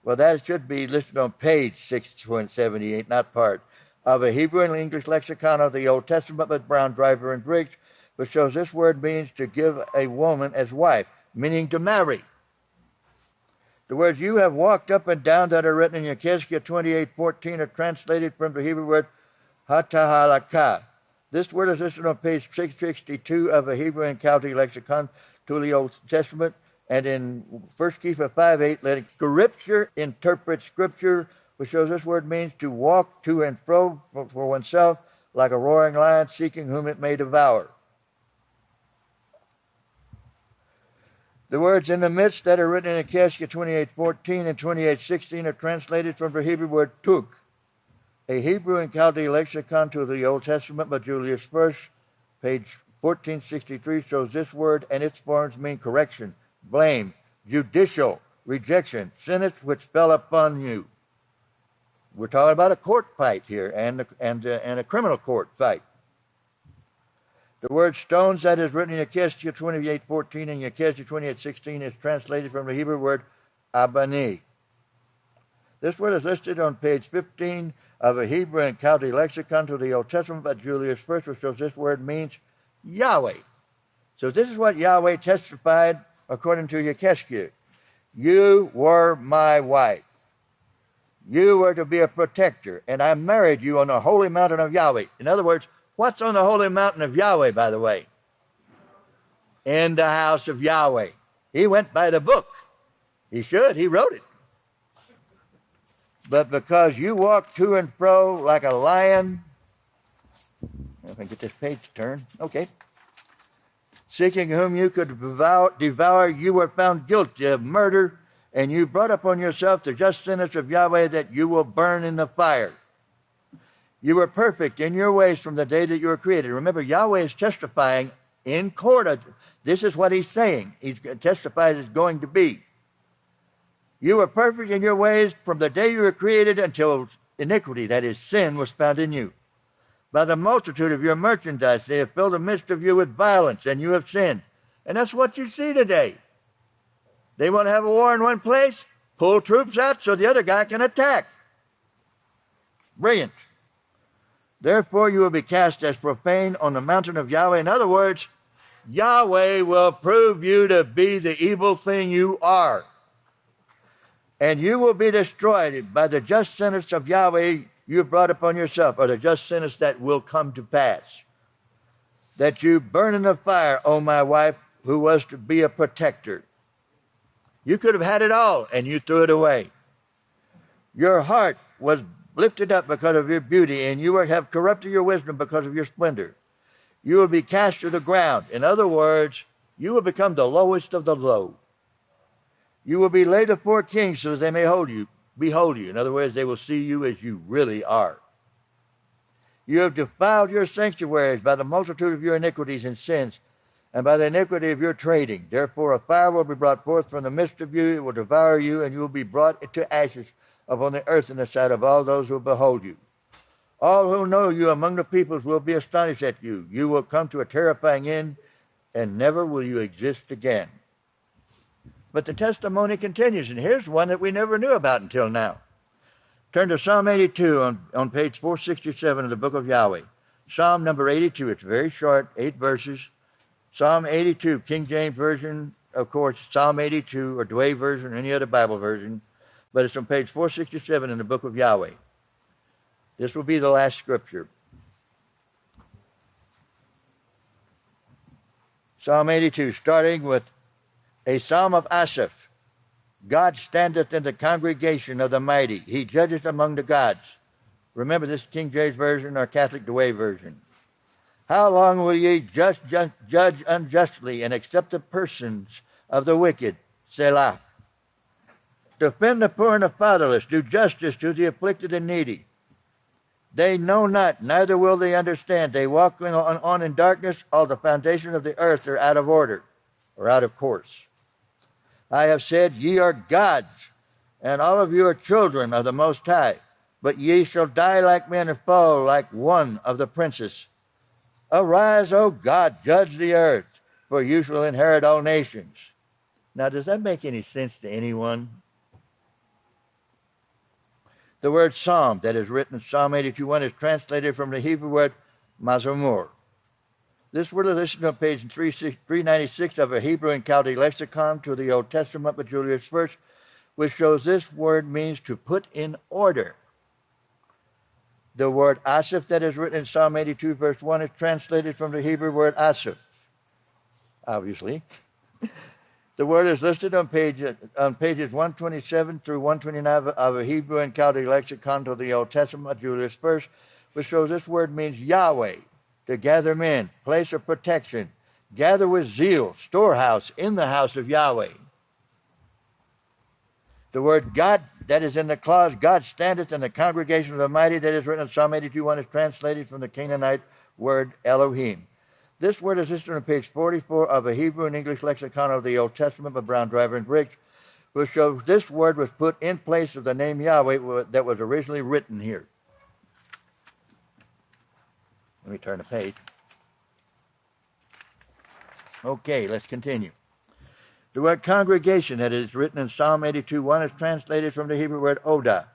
Well, that should be listed on page 678, not part, of a Hebrew and English lexicon of the Old Testament with Brown, Driver, and Briggs, which shows this word means to give a woman as wife, meaning to marry. The words you have walked up and down that are written in Yahaqob 28:14 are translated from the Hebrew word hatahalakah. This word is listed on page 662 of a Hebrew and Chaldee lexicon to the Old Testament, and in 1 Kepha 5:8, letting Scripture interpret Scripture, which shows this word means to walk to and fro for oneself like a roaring lion seeking whom it may devour. The words in the midst that are written in Ecclesiastes 28:14 and 28:16 are translated from the Hebrew word tuk, a Hebrew and Chaldee lexicon to the Old Testament by Julius First, page 1463, shows this word and its forms mean correction, blame, judicial, rejection, sentence which fell upon you. We're talking about a court fight here and a criminal court fight. The word stones that is written in Ecclesiastes 28:14 and Ecclesiastes 28:16 is translated from the Hebrew word abani. This word is listed on page 15 of a Hebrew and Chaldee lexicon to the Old Testament by Julius First, which shows this word means Yahweh. So this is what Yahweh testified according to Yahaqob. You were my wife. You were to be a protector, and I married you on the holy mountain of Yahweh. In other words, what's on the holy mountain of Yahweh, by the way? In the house of Yahweh. He went by the book. He should. He wrote it. But because you walk to and fro like a lion, if I can get this page turned, okay. Seeking whom you could devour, you were found guilty of murder, and you brought upon yourself the just sentence of Yahweh that you will burn in the fire. You were perfect in your ways from the day that you were created. Remember, Yahweh is testifying in court. This is what he's saying. He testifies it's going to be. You were perfect in your ways from the day you were created until iniquity, that is sin, was found in you. By the multitude of your merchandise, they have filled the midst of you with violence, and you have sinned. And that's what you see today. They want to have a war in one place, pull troops out so the other guy can attack. Brilliant. Therefore you will be cast as profane on the mountain of Yahweh. In other words, Yahweh will prove you to be the evil thing you are. And you will be destroyed by the just sentence of Yahweh you have brought upon yourself, or the just sentence that will come to pass. That you burn in the fire, O my wife, who was to be a protector. You could have had it all, and you threw it away. Your heart was lifted up because of your beauty, and you have corrupted your wisdom because of your splendor. You will be cast to the ground. In other words, you will become the lowest of the low. You will be laid before kings so that they may behold you. In other words, they will see you as you really are. You have defiled your sanctuaries by the multitude of your iniquities and sins, and by the iniquity of your trading. Therefore a fire will be brought forth from the midst of you, it will devour you, and you will be brought into ashes upon the earth in the sight of all those who behold you. All who know you among the peoples will be astonished at you. You will come to a terrifying end, and never will you exist again. But the testimony continues, and here's one that we never knew about until now. Turn to Psalm 82 on page 467 of the book of Yahweh. Psalm number 82. It's very short, 8 verses. Psalm 82, King James Version, of course, Psalm 82, or Dway Version, or any other Bible version. But it's on page 467 in the book of Yahweh. This will be the last scripture. Psalm 82, starting with a psalm of Asaph. God standeth in the congregation of the mighty. He judgeth among the gods. Remember, this is King James Version or Catholic Dway Version. How long will ye judge unjustly and accept the persons of the wicked? Selah. Defend the poor and the fatherless. Do justice to the afflicted and needy. They know not, neither will they understand. They walk on in darkness. All the foundations of the earth are out of order, or out of course. I have said, ye are gods, and all of you are children of the Most High. But ye shall die like men and fall like one of the princes. Arise, O God, judge the earth, for you shall inherit all nations. Now, does that make any sense to anyone? The word psalm that is written in Psalm 82:1 is translated from the Hebrew word mazamur. This word is listed on page 396 of a Hebrew and Chaldee lexicon to the Old Testament by Julius First, which shows this word means to put in order. The word Asaph that is written in Psalm 82, verse 1 is translated from the Hebrew word Asaph, obviously. The word is listed on pages 127 through 129 of a Hebrew and Chaldee lexicon to the Old Testament, Julius I, which shows this word means Yahweh, to gather men, place of protection, gather with zeal, storehouse, in the house of Yahweh. The word God that is in the clause, God standeth in the congregation of the mighty, that is written in Psalm 82:1, is translated from the Canaanite word Elohim. This word is listed on page 44 of a Hebrew and English lexicon of the Old Testament by Brown, Driver, and Briggs, which shows this word was put in place of the name Yahweh that was originally written here. Let me turn the page. Okay, let's continue. The word congregation that is written in Psalm 82:1 is translated from the Hebrew word Odah.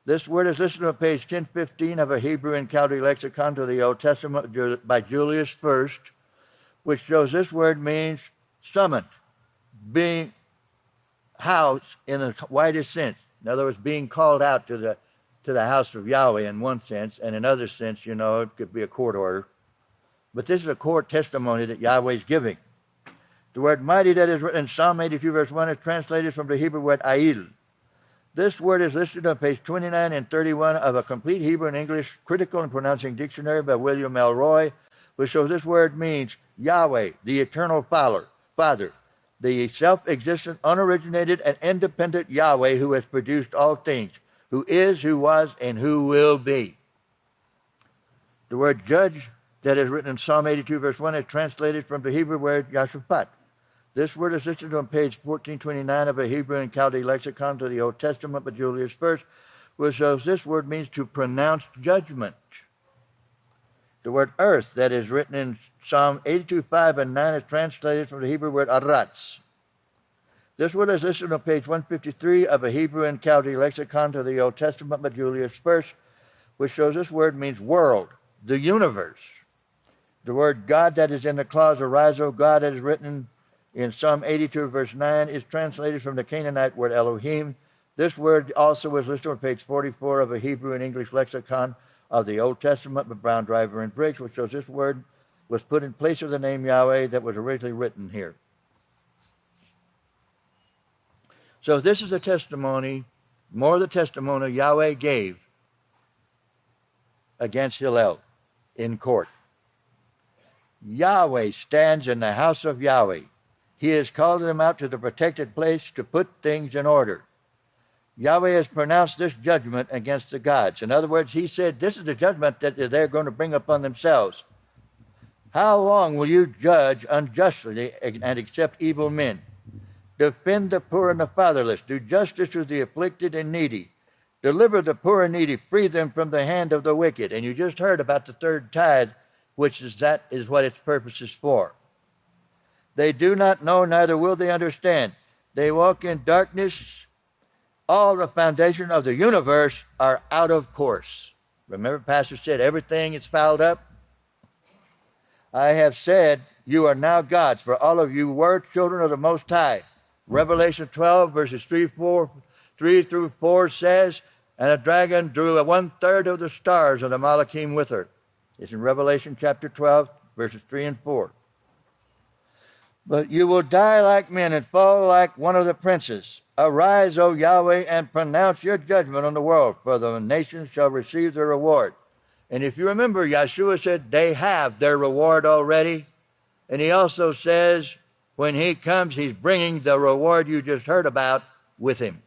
This word is listed on page 1015 of a Hebrew and Chaldee lexicon to the Old Testament by Julius I, which shows this word means summoned, being housed in the widest sense. In other words, being called out to the house of Yahweh in one sense, and in another sense, it could be a court order. But this is a court testimony that Yahweh is giving. The word mighty that is written in Psalm 82, verse 1 is translated from the Hebrew word Ayil. This word is listed on page 29 and 31 of a complete Hebrew and English critical and pronouncing dictionary by William L. Roy, which shows this word means Yahweh, the eternal Father, the self-existent, unoriginated, and independent Yahweh who has produced all things, who is, who was, and who will be. The word judge that is written in Psalm 82, verse 1 is translated from the Hebrew word Yashaphat. This word is listed on page 1429 of a Hebrew and Chaldee lexicon to the Old Testament by Julius I, which shows this word means to pronounce judgment. The word earth that is written in Psalm 82, 5 and 9 is translated from the Hebrew word aratz. This word is listed on page 153 of a Hebrew and Chaldee lexicon to the Old Testament by Julius I, which shows this word means world, the universe. The word God that is in the clause arizo, God that is written in Psalm 82, verse 9, is translated from the Canaanite word Elohim. This word also is listed on page 44 of a Hebrew and English lexicon of the Old Testament by Brown, Driver, and Briggs, which shows this word was put in place of the name Yahweh that was originally written here. So this is a testimony, more the testimony Yahweh gave against Hillel in court. Yahweh stands in the house of Yahweh. He has called them out to the protected place to put things in order. Yahweh has pronounced this judgment against the gods. In other words, he said this is the judgment that they're going to bring upon themselves. How long will you judge unjustly and accept evil men? Defend the poor and the fatherless. Do justice to the afflicted and needy. Deliver the poor and needy. Free them from the hand of the wicked. And you just heard about the third tithe, which is what its purpose is for. They do not know, neither will they understand. They walk in darkness. All the foundation of the universe are out of course. Remember, Pastor said everything is fouled up? I have said, you are now gods, for all of you were children of the Most High. Revelation 12, verses 3 through 4 says, and a dragon drew 1/3 of the stars of the Malachim with her. It's in Revelation chapter 12, verses 3 and 4. But you will die like men and fall like one of the princes. Arise, O Yahweh, and pronounce your judgment on the world, for the nations shall receive their reward. And if you remember, Yeshua said they have their reward already. And he also says when he comes, he's bringing the reward you just heard about with him.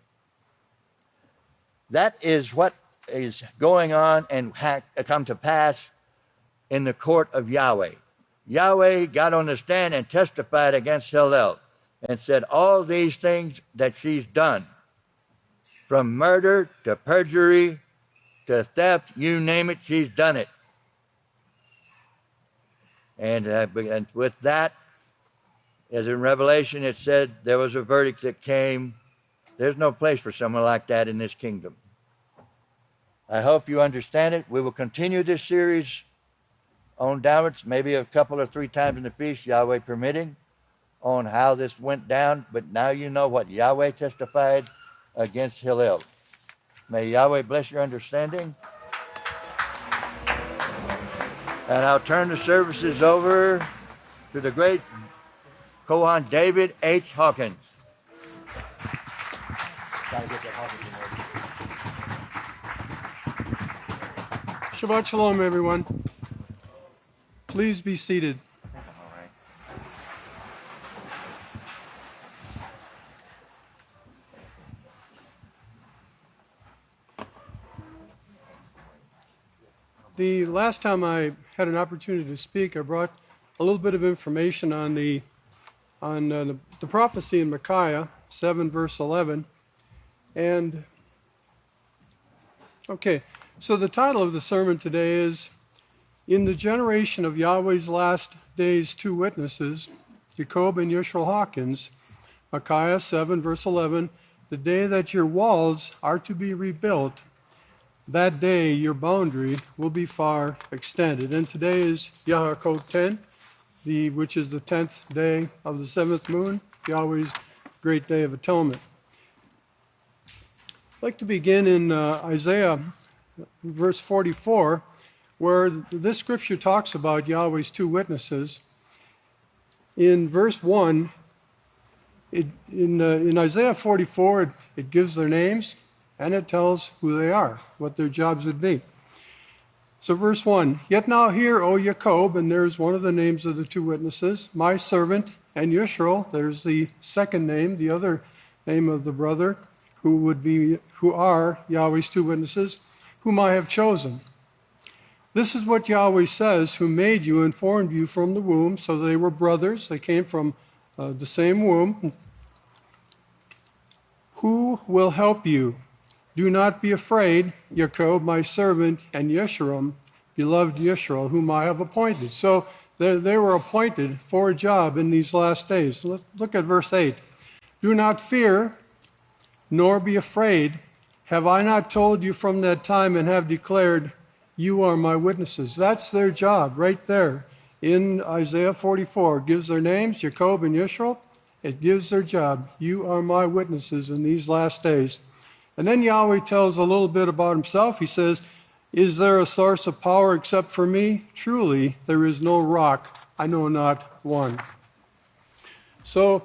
That is what is going on and come to pass in the court of Yahweh. Yahweh got on the stand and testified against Hillel and said all these things that she's done, from murder to perjury to theft, you name it, she's done it. And with that, as in Revelation, it said there was a verdict that came. There's no place for someone like that in this kingdom. I hope you understand it. We will continue this series on downwards, maybe a couple or 3 times in the feast, Yahweh permitting, on how this went down. But now you know what Yahweh testified against Hillel. May Yahweh bless your understanding. And I'll turn the services over to the great Kohan David H. Hawkins. Shabbat Shalom, everyone. Please be seated. The last time I had an opportunity to speak, I brought a little bit of information on the prophecy in Micaiah 7 verse 11. And okay, so the title of the sermon today is "In the Generation of Yahweh's Last Days Two Witnesses, Yahaqob and Yisrayl Hawkins." Micaiah 7 verse 11, "The day that your walls are to be rebuilt, that day your boundary will be far extended." And today is Yahaqob 10, which is the 10th day of the 7th moon, Yahweh's great day of atonement. I'd like to begin in Isaiah verse 44, where this scripture talks about Yahweh's two witnesses. In verse 1, in Isaiah 44, it gives their names, and it tells who they are, what their jobs would be. So verse 1, "Yet now hear, O Yahaqob," and there's one of the names of the two witnesses, "my servant, and Yisrayl," there's the second name, the other name of the brother, who are Yahweh's two witnesses, "whom I have chosen. This is what Yahweh says, who made you and formed you from the womb." So they were brothers, they came from the same womb. "Who will help you? Do not be afraid, Yahaqob, my servant, and Yeshurun, beloved Yisrayl, whom I have appointed." So they were appointed for a job in these last days. Look at verse 8. "Do not fear, nor be afraid. Have I not told you from that time and have declared, you are my witnesses?" That's their job right there in Isaiah 44. It gives their names, Yahaqob and Yisrayl. It gives their job. You are my witnesses in these last days. And then Yahweh tells a little bit about himself. He says, "Is there a source of power except for me? Truly, there is no rock. I know not one." So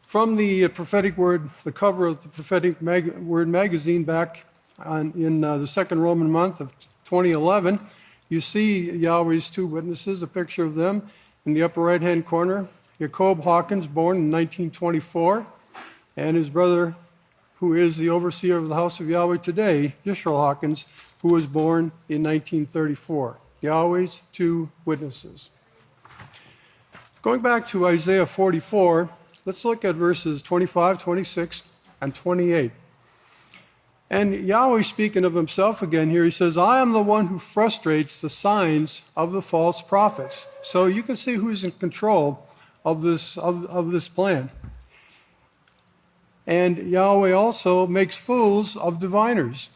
from the prophetic word, the cover of the prophetic word magazine back in the second Roman month of 2011, you see Yahweh's two witnesses, a picture of them in the upper right-hand corner. Yahaqob Hawkins, born in 1924, and his brother, who is the overseer of the House of Yahweh today, Yisrayl Hawkins, who was born in 1934. Yahweh's two witnesses. Going back to Isaiah 44, let's look at verses 25, 26, and 28. And Yahweh speaking of himself again here, he says, "I am the one who frustrates the signs of the false prophets." So you can see who's in control of this plan. "And Yahweh also makes fools of diviners,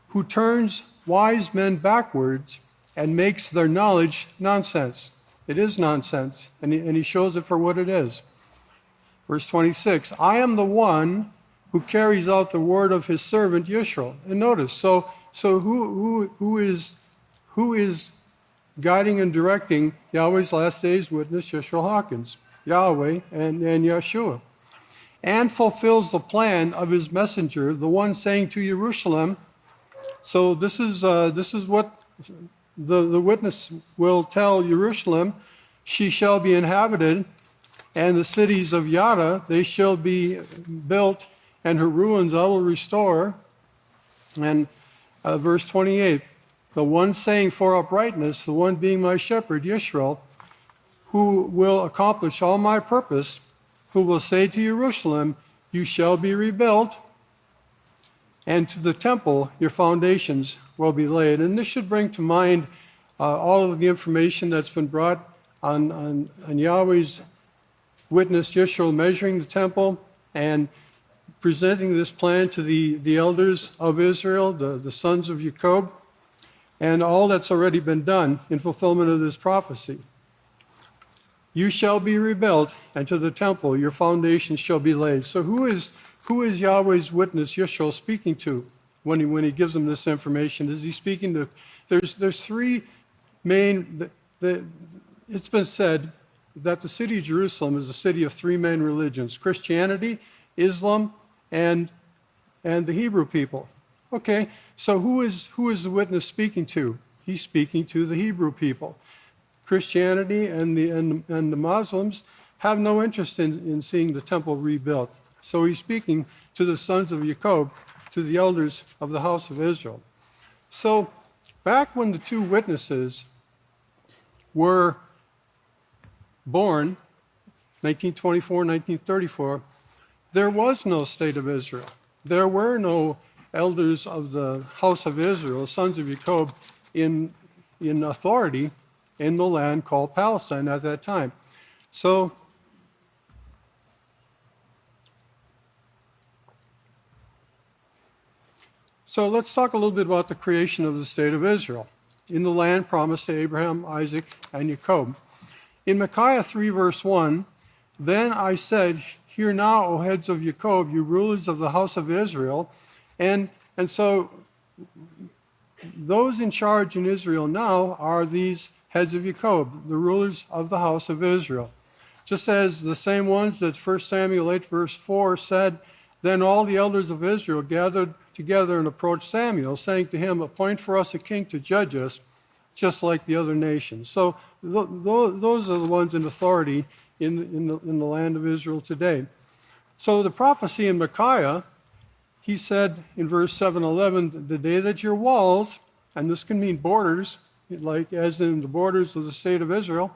who turns wise men backwards and makes their knowledge nonsense." It is nonsense, and he shows it for what it is. Verse 26, "I am the one who carries out the word of his servant Yisrayl." And notice, so who is guiding and directing Yahweh's last days witness, Yisrayl Hawkins? Yahweh and Yeshua. "And fulfills the plan of his messenger, the one saying to Jerusalem." So this is what the witness will tell Jerusalem: "She shall be inhabited, and the cities of Yada, they shall be built, and her ruins I will restore." And verse 28, "The one saying for uprightness, the one being my shepherd, Yisrayl, who will accomplish all my purpose, who will say to Jerusalem, you shall be rebuilt, and to the temple your foundations will be laid." And this should bring to mind all of the information that's been brought on Yahweh's witness Yisrael measuring the temple and presenting this plan to the elders of Israel, the sons of Yahaqob, and all that's already been done in fulfillment of this prophecy. "You shall be rebuilt, and to the temple your foundations shall be laid." So who is Yahweh's witness Yisrael speaking to when he gives them this information? Is he speaking to? There's three main it's been said that the city of Jerusalem is a city of three main religions: Christianity, Islam, and the Hebrew people. Okay, so who is the witness speaking to? He's speaking to the Hebrew people. Christianity and the Muslims have no interest in seeing the temple rebuilt. So he's speaking to the sons of Yahaqob, to the elders of the house of Israel. So back when the two witnesses were born, 1924, 1934, there was no state of Israel. There were no elders of the house of Israel, sons of Yahaqob, in authority in the land called Palestine at that time. So let's talk a little bit about the creation of the state of Israel in the land promised to Abraham, Isaac, and Jacob. In Micaiah 3, verse 1, "Then I said, Hear now, O heads of Jacob, you rulers of the house of Israel." And so those in charge in Israel now are these heads of Jacob, the rulers of the house of Israel. Just as the same ones that 1 Samuel 8, verse 4 said, "Then all the elders of Israel gathered together and approached Samuel, saying to him, Appoint for us a king to judge us, just like the other nations." So those are the ones in authority in the land of Israel today. So the prophecy in Micaiah, he said in verse 7:11, "The day that your walls," and this can mean borders, like as in the borders of the state of Israel,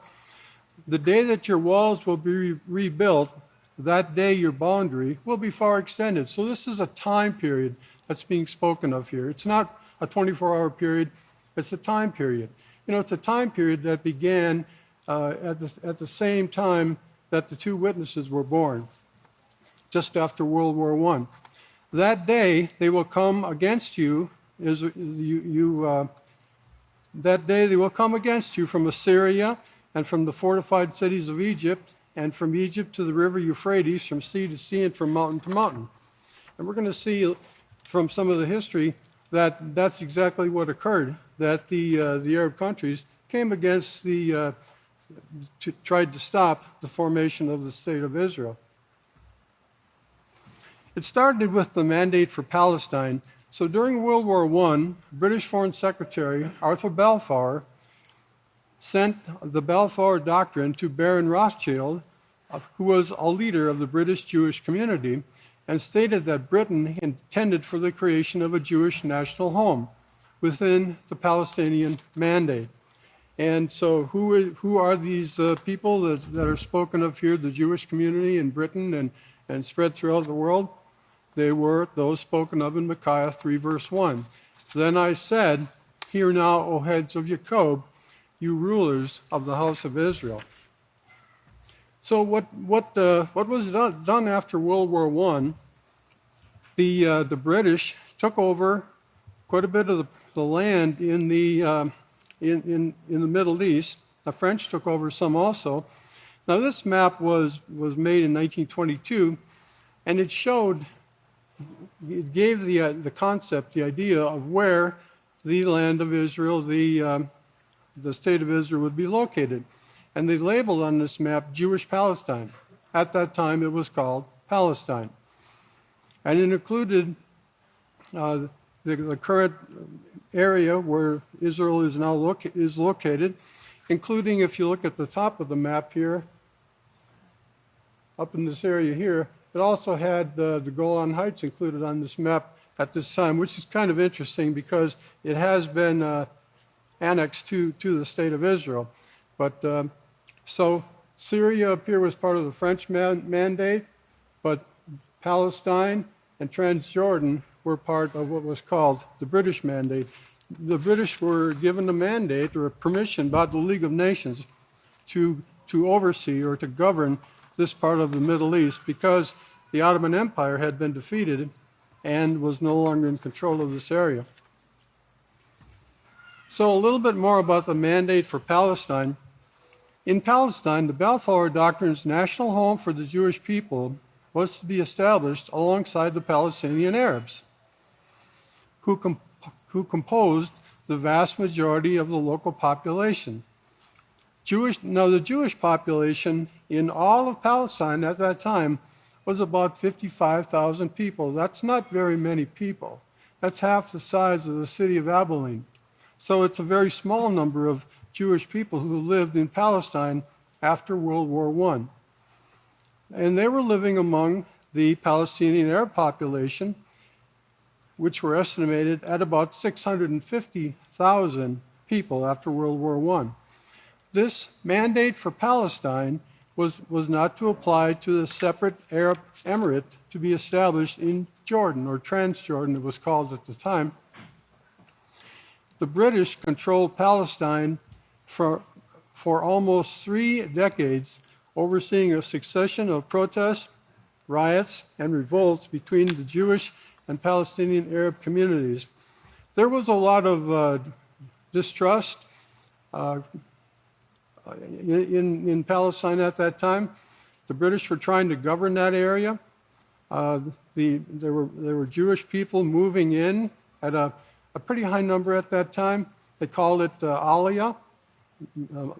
"the day that your walls will be rebuilt, that day your boundary will be far extended." So this is a time period that's being spoken of here. It's not a 24-hour period, it's a time period. You know, it's a time period that began at the same time that the two witnesses were born, just after World War I. "That day they will come against you, that day they will come against you from Assyria and from the fortified cities of Egypt, and from Egypt to the river Euphrates, from sea to sea, and from mountain to mountain." And we're going to see from some of the history that that's exactly what occurred, that the Arab countries came against tried to stop the formation of the state of Israel. It started with the mandate for Palestine. So during World War I, British Foreign Secretary Arthur Balfour sent the Balfour Doctrine to Baron Rothschild, who was a leader of the British Jewish community, and stated that Britain intended for the creation of a Jewish national home within the Palestinian Mandate. And so who are these people that are spoken of here, the Jewish community in Britain and spread throughout the world? They were those spoken of in Micaiah 3, verse 1. "Then I said, Hear now, O heads of Jacob, you rulers of the house of Israel." So what was done after World War I? The British took over quite a bit of the land in the Middle East. The French took over some also. Now this map was made in 1922, and it gave the concept, the idea of where the land of Israel, the state of Israel would be located. And they labeled on this map Jewish Palestine. At that time, it was called Palestine. And it included the current area where Israel is now located, including, if you look at the top of the map here, up in this area here, it also had the Golan Heights included on this map at this time, which is kind of interesting because it has been annexed to the state of Israel. But so Syria up here was part of the French mandate, but Palestine and Transjordan were part of what was called the British mandate. The British were given a mandate or a permission by the League of Nations to oversee or to govern this part of the Middle East because the Ottoman Empire had been defeated and was no longer in control of this area. So a little bit more about the mandate for Palestine. In Palestine, the Balfour Doctrine's national home for the Jewish people was to be established alongside the Palestinian Arabs, who composed the vast majority of the local population. the Jewish population in all of Palestine at that time was about 55,000 people. That's not very many people. That's half the size of the city of Abelin. So it's a very small number of Jewish people who lived in Palestine after World War I. And they were living among the Palestinian Arab population, which were estimated at about 650,000 people after World War I. This mandate for Palestine was not to apply to the separate Arab emirate to be established in Jordan, or Transjordan it was called at the time. The British controlled Palestine for almost 3 decades, overseeing a succession of protests, riots, and revolts between the Jewish and Palestinian Arab communities. There was a lot of distrust in Palestine at that time. The British were trying to govern that area. There were Jewish people moving in at a pretty high number at that time. They called it Aliyah,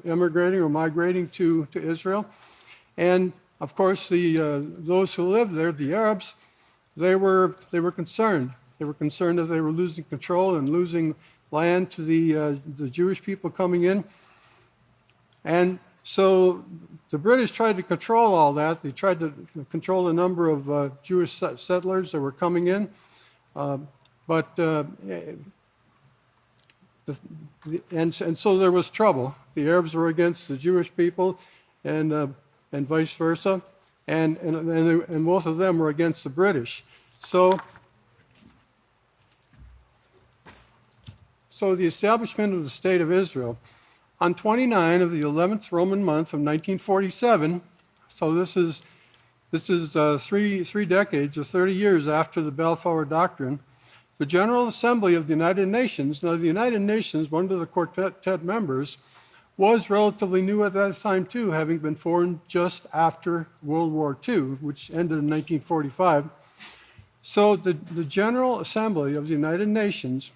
immigrating or migrating to Israel. And of course, those who lived there, the Arabs, they were concerned. They were concerned that they were losing control and losing land to the Jewish people coming in. And so the British tried to control all that. They tried to control the number of Jewish settlers that were coming in. And so there was trouble. The Arabs were against the Jewish people, and vice versa, and both of them were against the British. So the establishment of the State of Israel on 29 of the 11th Roman month of 1947. So this is 3 decades or 30 years after the Balfour Doctrine. The General Assembly of the United Nations. Now, the United Nations, one of the quartet members, was relatively new at that time too, having been formed just after World War II, which ended in 1945. So the General Assembly of the United Nations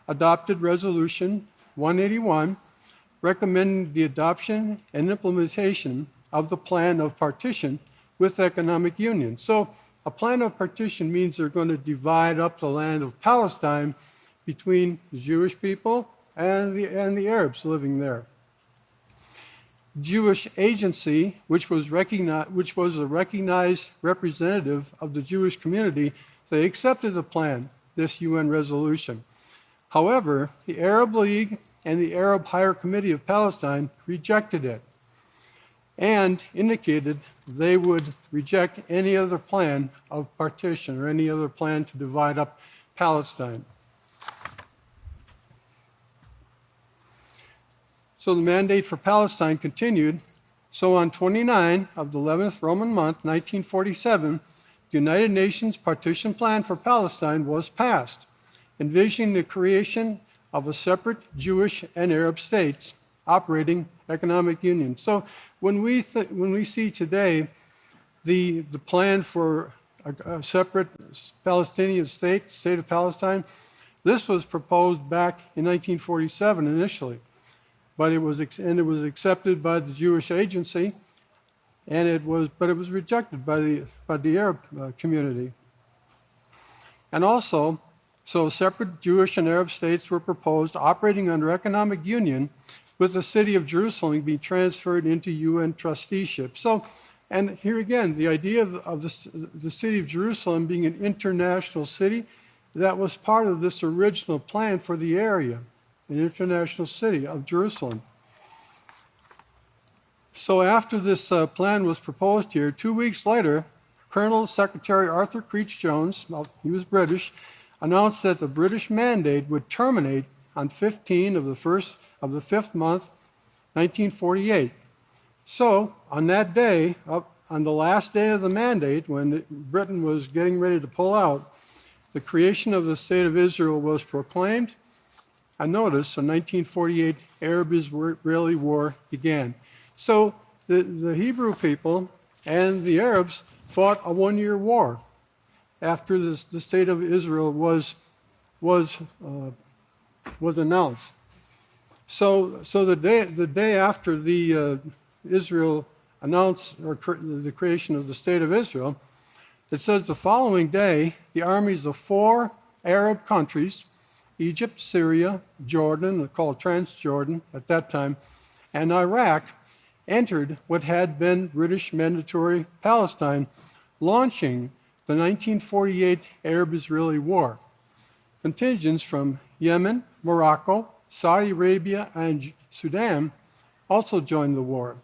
adopted Resolution 181, recommending the adoption and implementation of the Plan of Partition with Economic Union. So a plan of partition means they're going to divide up the land of Palestine between the Jewish people and the Arabs living there. Jewish Agency, which was a recognized representative of the Jewish community, they accepted the plan, this UN resolution. However, the Arab League and the Arab Higher Committee of Palestine rejected it and indicated they would reject any other plan of partition or any other plan to divide up Palestine. So the mandate for Palestine continued. So on 29 of the 11th Roman month, 1947, the United Nations Partition Plan for Palestine was passed, envisioning the creation of a separate Jewish and Arab states operating economic union. So when we see today the plan for a separate Palestinian state of Palestine, this was proposed back in 1947 initially, but it was accepted by the Jewish Agency, but it was rejected by the Arab community. And also, so separate Jewish and Arab states were proposed operating under economic union, with the city of Jerusalem being transferred into UN trusteeship. So, and here again, the idea of the city of Jerusalem being an international city, that was part of this original plan for the area, an international city of Jerusalem. So after this plan was proposed here, 2 weeks later, Colonel Secretary Arthur Creech Jones, he was British, announced that the British mandate would terminate on 15 of the 5th month, 1948. So on that day, on the last day of the mandate, when Britain was getting ready to pull out, the creation of the State of Israel was proclaimed. And notice, in 1948, Arab-Israeli War began. So the Hebrew people and the Arabs fought a 1-year war after the State of Israel was announced. So the day after the Israel announced the creation of the state of Israel, it says the following day, the armies of 4 Arab countries, Egypt, Syria, Jordan, called Transjordan at that time, and Iraq, entered what had been British Mandatory Palestine, launching the 1948 Arab-Israeli War. Contingents from Yemen, Morocco, Saudi Arabia, and Sudan also joined the war.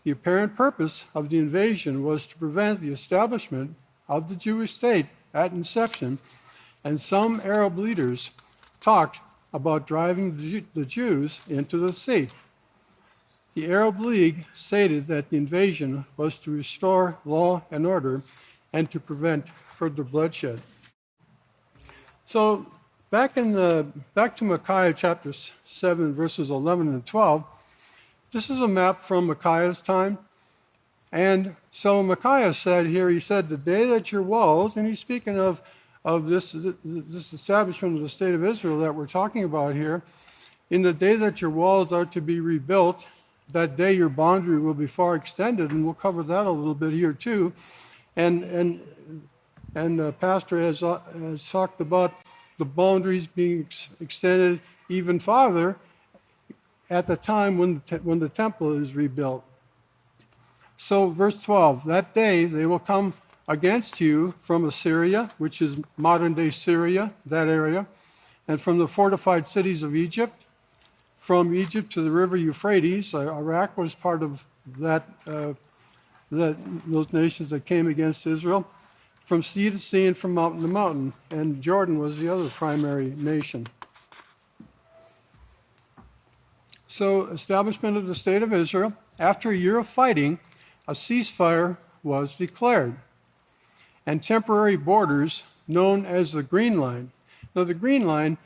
The apparent purpose of the invasion was to prevent the establishment of the Jewish state at inception, and some Arab leaders talked about driving the Jews into the sea. The Arab League stated that the invasion was to restore law and order and to prevent further bloodshed. So back to Micaiah chapter 7, verses 11 and 12, this is a map from Micaiah's time. And so Micaiah said here, he said, the day that your walls, and he's speaking of this establishment of the state of Israel that we're talking about here, in the day that your walls are to be rebuilt, that day your boundary will be far extended, and we'll cover that a little bit here too. And Pastor has talked about the boundaries being extended even farther at the time when the temple is rebuilt. So verse 12, that day they will come against you from Assyria, which is modern-day Syria, that area, and from the fortified cities of Egypt, from Egypt to the river Euphrates. Iraq was part of those nations that came against Israel, from sea to sea and from mountain to mountain, and Jordan was the other primary nation. So, establishment of the state of Israel. After a year of fighting, a ceasefire was declared, and temporary borders known as the Green Line. Now, the Green Line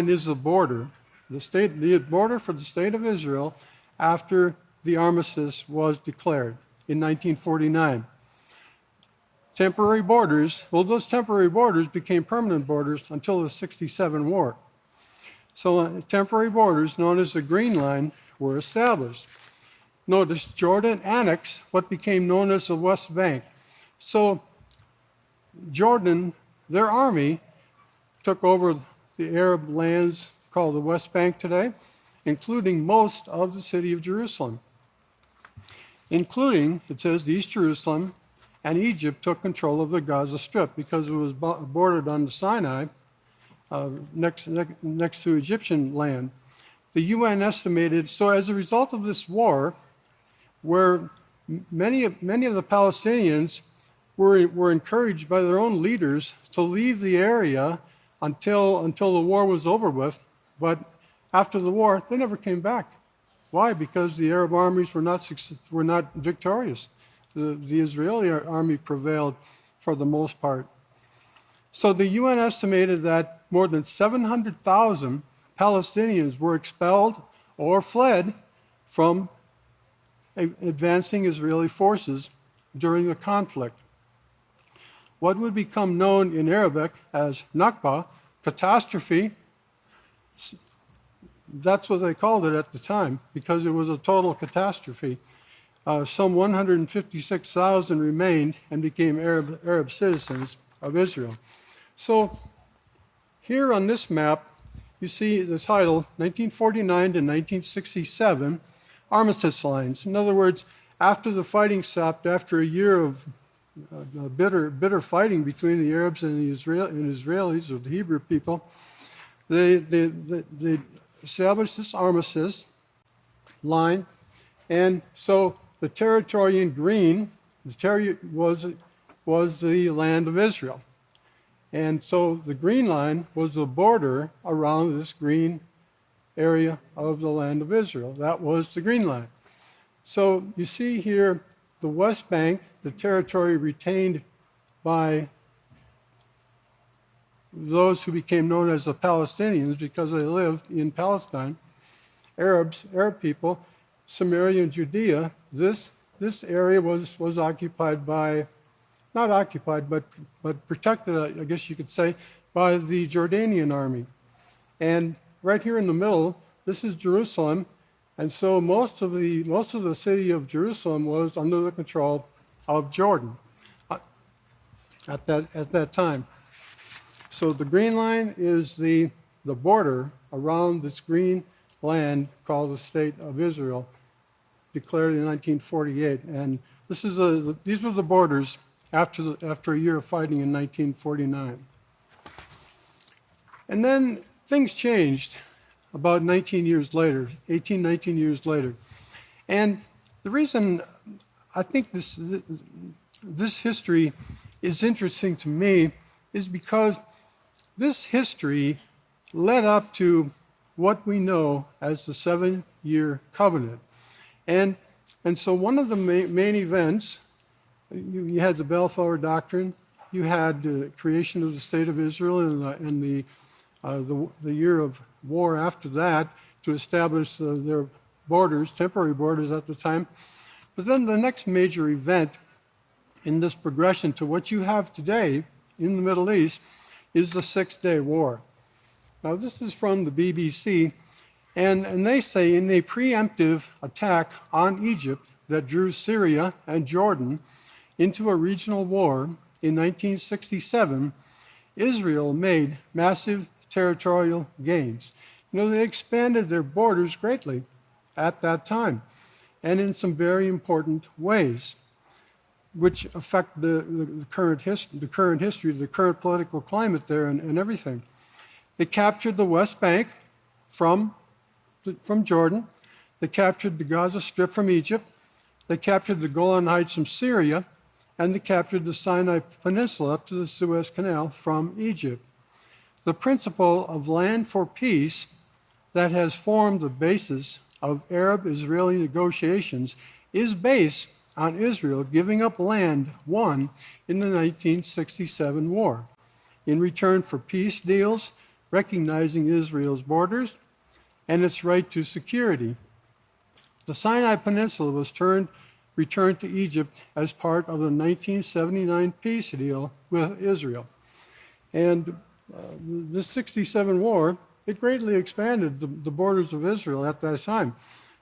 is the border, the border for the state of Israel after the armistice was declared in 1949. Temporary borders, well, those temporary borders became permanent borders until the 1967 war. So temporary borders known as the Green Line were established. Notice Jordan annexed what became known as the West Bank. So Jordan, their army, took over the Arab lands called the West Bank today, including most of the city of Jerusalem. Including, it says, East Jerusalem, and Egypt took control of the Gaza Strip because it was bordered on the Sinai, next to Egyptian land. The UN estimated, so as a result of this war, where many of the Palestinians were encouraged by their own leaders to leave the area until the war was over with, but after the war, they never came back. Why? Because the Arab armies were not victorious. The Israeli army prevailed for the most part. So the UN estimated that more than 700,000 Palestinians were expelled or fled from advancing Israeli forces during the conflict. What would become known in Arabic as Nakba, catastrophe, that's what they called it at the time, because it was a total catastrophe. Some 156,000 remained and became Arab citizens of Israel. So here on this map, you see the title, 1949 to 1967, Armistice Lines. In other words, after the fighting stopped, after a year of bitter fighting between the Arabs and the Israelis, or the Hebrew people, they established this armistice line, and so the territory in green was the land of Israel. And so the green line was the border around this green area of the land of Israel. That was the green line. So you see here the West Bank, the territory retained by those who became known as the Palestinians because they lived in Palestine, Arab people, Samaria and Judea. This area was occupied by, not occupied, but protected, I guess you could say, by the Jordanian army. And right here in the middle, this is Jerusalem, and so most of the city of Jerusalem was under the control of Jordan at that time. So the green line is the border around this green land called the State of Israel, declared in 1948. And these were the borders after a year of fighting in 1949. And then things changed about 19 years later, 18, 19 years later. And the reason I think this history is interesting to me is because this history led up to what we know as the 7-year covenant. And so one of the main events, you had the Balfour Doctrine, you had the creation of the State of Israel and the year of war after that to establish their borders, temporary borders at the time. But then the next major event in this progression to what you have today in the Middle East is the Six-Day War. Now, this is from the BBC, and they say in a preemptive attack on Egypt that drew Syria and Jordan into a regional war in 1967, Israel made massive territorial gains. You know, they expanded their borders greatly at that time, and in some very important ways, which affect the current history, the current political climate there and everything. They captured the West Bank from Jordan. They captured the Gaza Strip from Egypt. They captured the Golan Heights from Syria. And they captured the Sinai Peninsula up to the Suez Canal from Egypt. The principle of land for peace that has formed the basis of Arab-Israeli negotiations is based on Israel giving up land won in the 1967 war in return for peace deals, recognizing Israel's borders and its right to security. The Sinai Peninsula was returned to Egypt as part of the 1979 peace deal with Israel. And the 67 war, it greatly expanded the borders of Israel at that time.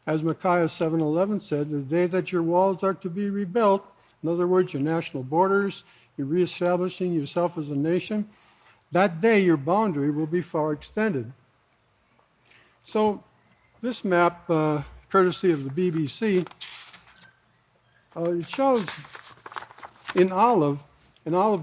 As Micaiah 7:11 said, the day that your walls are to be rebuilt, in other words, your national borders, you're reestablishing yourself as a nation, that day your boundary will be far extended. So this map, courtesy of the BBC, it shows in olive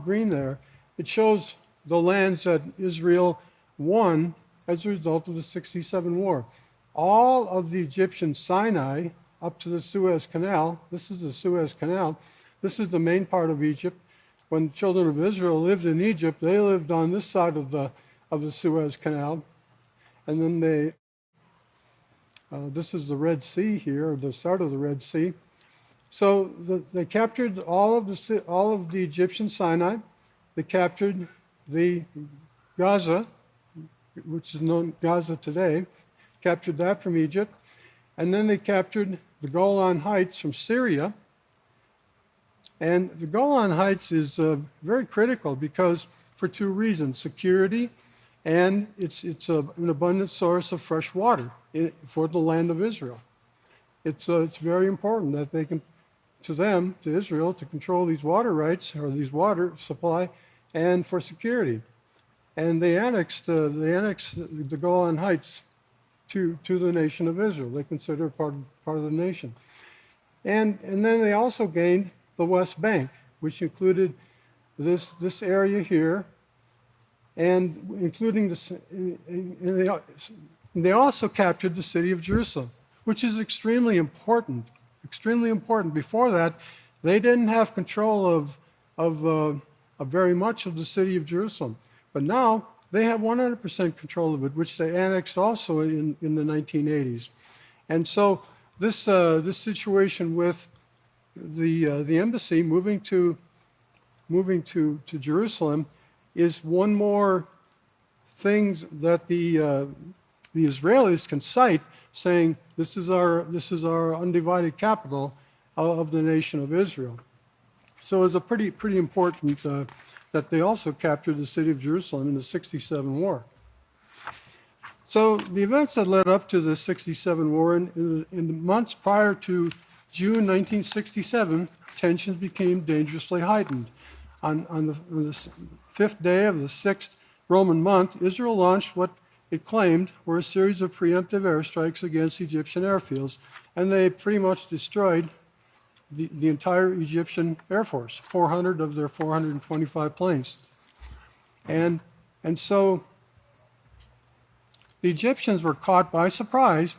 green there, it shows the lands that Israel won as a result of the 67 war. All of the Egyptian Sinai up to the Suez Canal, this is the Suez Canal, this is the main part of Egypt. When the children of Israel lived in Egypt, they lived on this side of the Suez Canal. And then this is the Red Sea here, or the start of the Red Sea. So they captured all of the Egyptian Sinai. They captured the Gaza, which is known Gaza today, captured that from Egypt. And then they captured the Golan Heights from Syria. And the Golan Heights is very critical because for two reasons: security, and it's an abundant source of fresh water for the land of Israel. It's very important that they can, to Israel, to control these water rights or these water supply, and for security. And they annexed the Golan Heights to the nation of Israel. They consider it part of the nation. And then they also gained the West Bank, which included this area here, and including they also captured the city of Jerusalem, which is extremely important. Extremely important. Before that, they didn't have control of very much of the city of Jerusalem, but now they have 100% control of it, which they annexed also in the 1980s. And so this situation with the embassy moving to Jerusalem is one more things that the Israelis can cite, saying this is our undivided capital of the nation of Israel. So it's a pretty important that they also captured the city of Jerusalem in the 67 war. So the events that led up to the 67 war, in the months prior to June 1967, tensions became dangerously heightened. On the fifth day of the sixth Roman month, Israel launched what it claimed were a series of preemptive airstrikes against Egyptian airfields, and they pretty much destroyed the entire Egyptian Air Force, 400 of their 425 planes. And so the Egyptians were caught by surprise,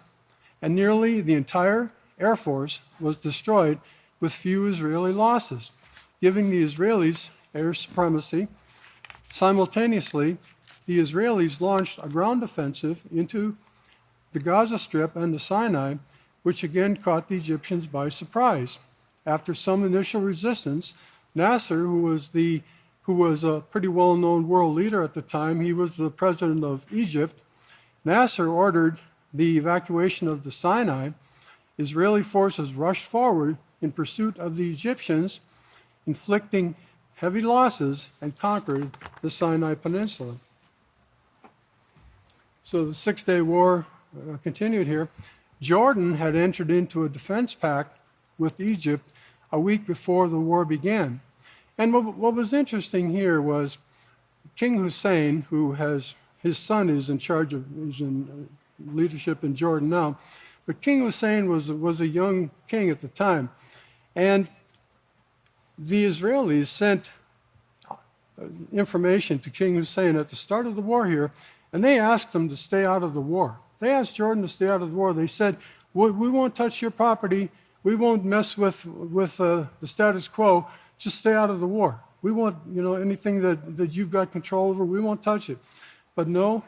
and nearly the entire Air Force was destroyed with few Israeli losses, giving the Israelis air supremacy. Simultaneously, the Israelis launched a ground offensive into the Gaza Strip and the Sinai, which again caught the Egyptians by surprise. After some initial resistance, Nasser, who was a pretty well-known world leader at the time, he was the president of Egypt. Nasser ordered the evacuation of the Sinai. Israeli forces rushed forward in pursuit of the Egyptians, inflicting heavy losses, and conquered the Sinai Peninsula. So the Six-Day War continued here. Jordan had entered into a defense pact with Egypt a week before the war began. And what was interesting here was King Hussein, who has his son is in charge of is in leadership in Jordan now, but King Hussein was a young king at the time, and the Israelis sent information to King Hussein at the start of the war here, and they asked him to stay out of the war. They asked Jordan to stay out of the war. They said, we won't touch your property. We won't mess with the status quo. Just stay out of the war. We won't, anything that you've got control over, we won't touch it. But no,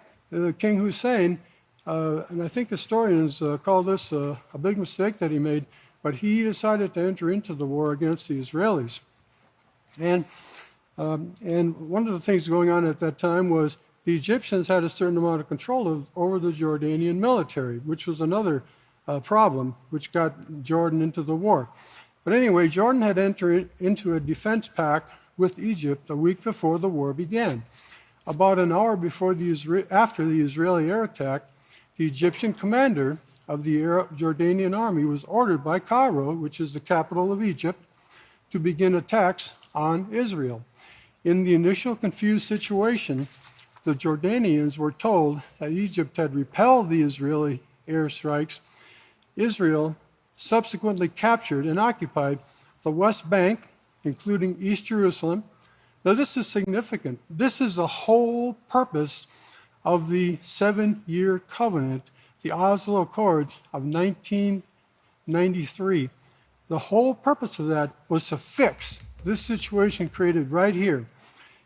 King Hussein, and I think historians call this a big mistake that he made, but he decided to enter into the war against the Israelis. And one of the things going on at that time was the Egyptians had a certain amount of control over the Jordanian military, which was another problem which got Jordan into the war. But anyway, Jordan had entered into a defense pact with Egypt a week before the war began. About an hour after the Israeli air attack, the Egyptian commander of the Jordanian army was ordered by Cairo, which is the capital of Egypt, to begin attacks on Israel. In the initial confused situation, the Jordanians were told that Egypt had repelled the Israeli airstrikes. Israel subsequently captured and occupied the West Bank, including East Jerusalem. Now, this is significant. This is the whole purpose of the 7-year covenant, the Oslo Accords of 1993. The whole purpose of that was to fix this situation created right here.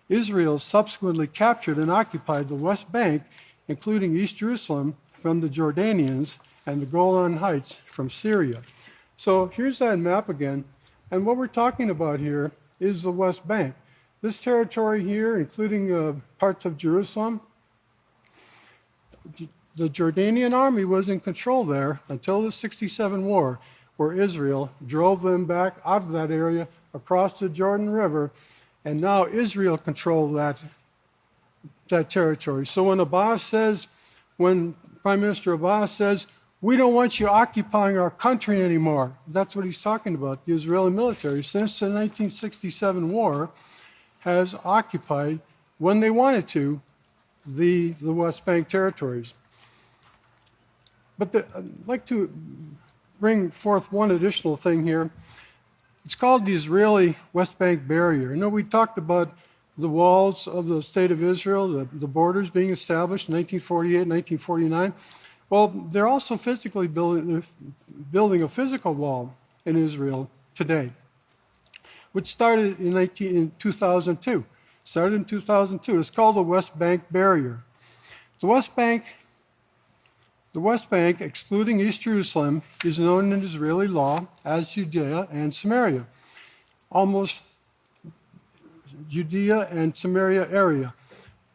Israel subsequently captured and occupied the West Bank, including East Jerusalem, from the Jordanians, and the Golan Heights from Syria. So here's that map again. And what we're talking about here is the West Bank. This territory here, including parts of Jerusalem, the Jordanian army was in control there until the 67 war, where Israel drove them back out of that area across the Jordan River, and now Israel controlled that territory. So when Prime Minister Abbas says, we don't want you occupying our country anymore, that's what he's talking about. The Israeli military, since the 1967 war, has occupied, when they wanted to, the West Bank territories. But I'd like to bring forth one additional thing here. It's called the Israeli West Bank barrier. We talked about the walls of the state of Israel, the borders being established in 1948, 1949. Well, they're also physically building a physical wall in Israel today, which started in 2002. Started in 2002. It's called the West Bank barrier. The West Bank, excluding East Jerusalem, is known in Israeli law as Judea and Samaria. Almost Judea and Samaria area.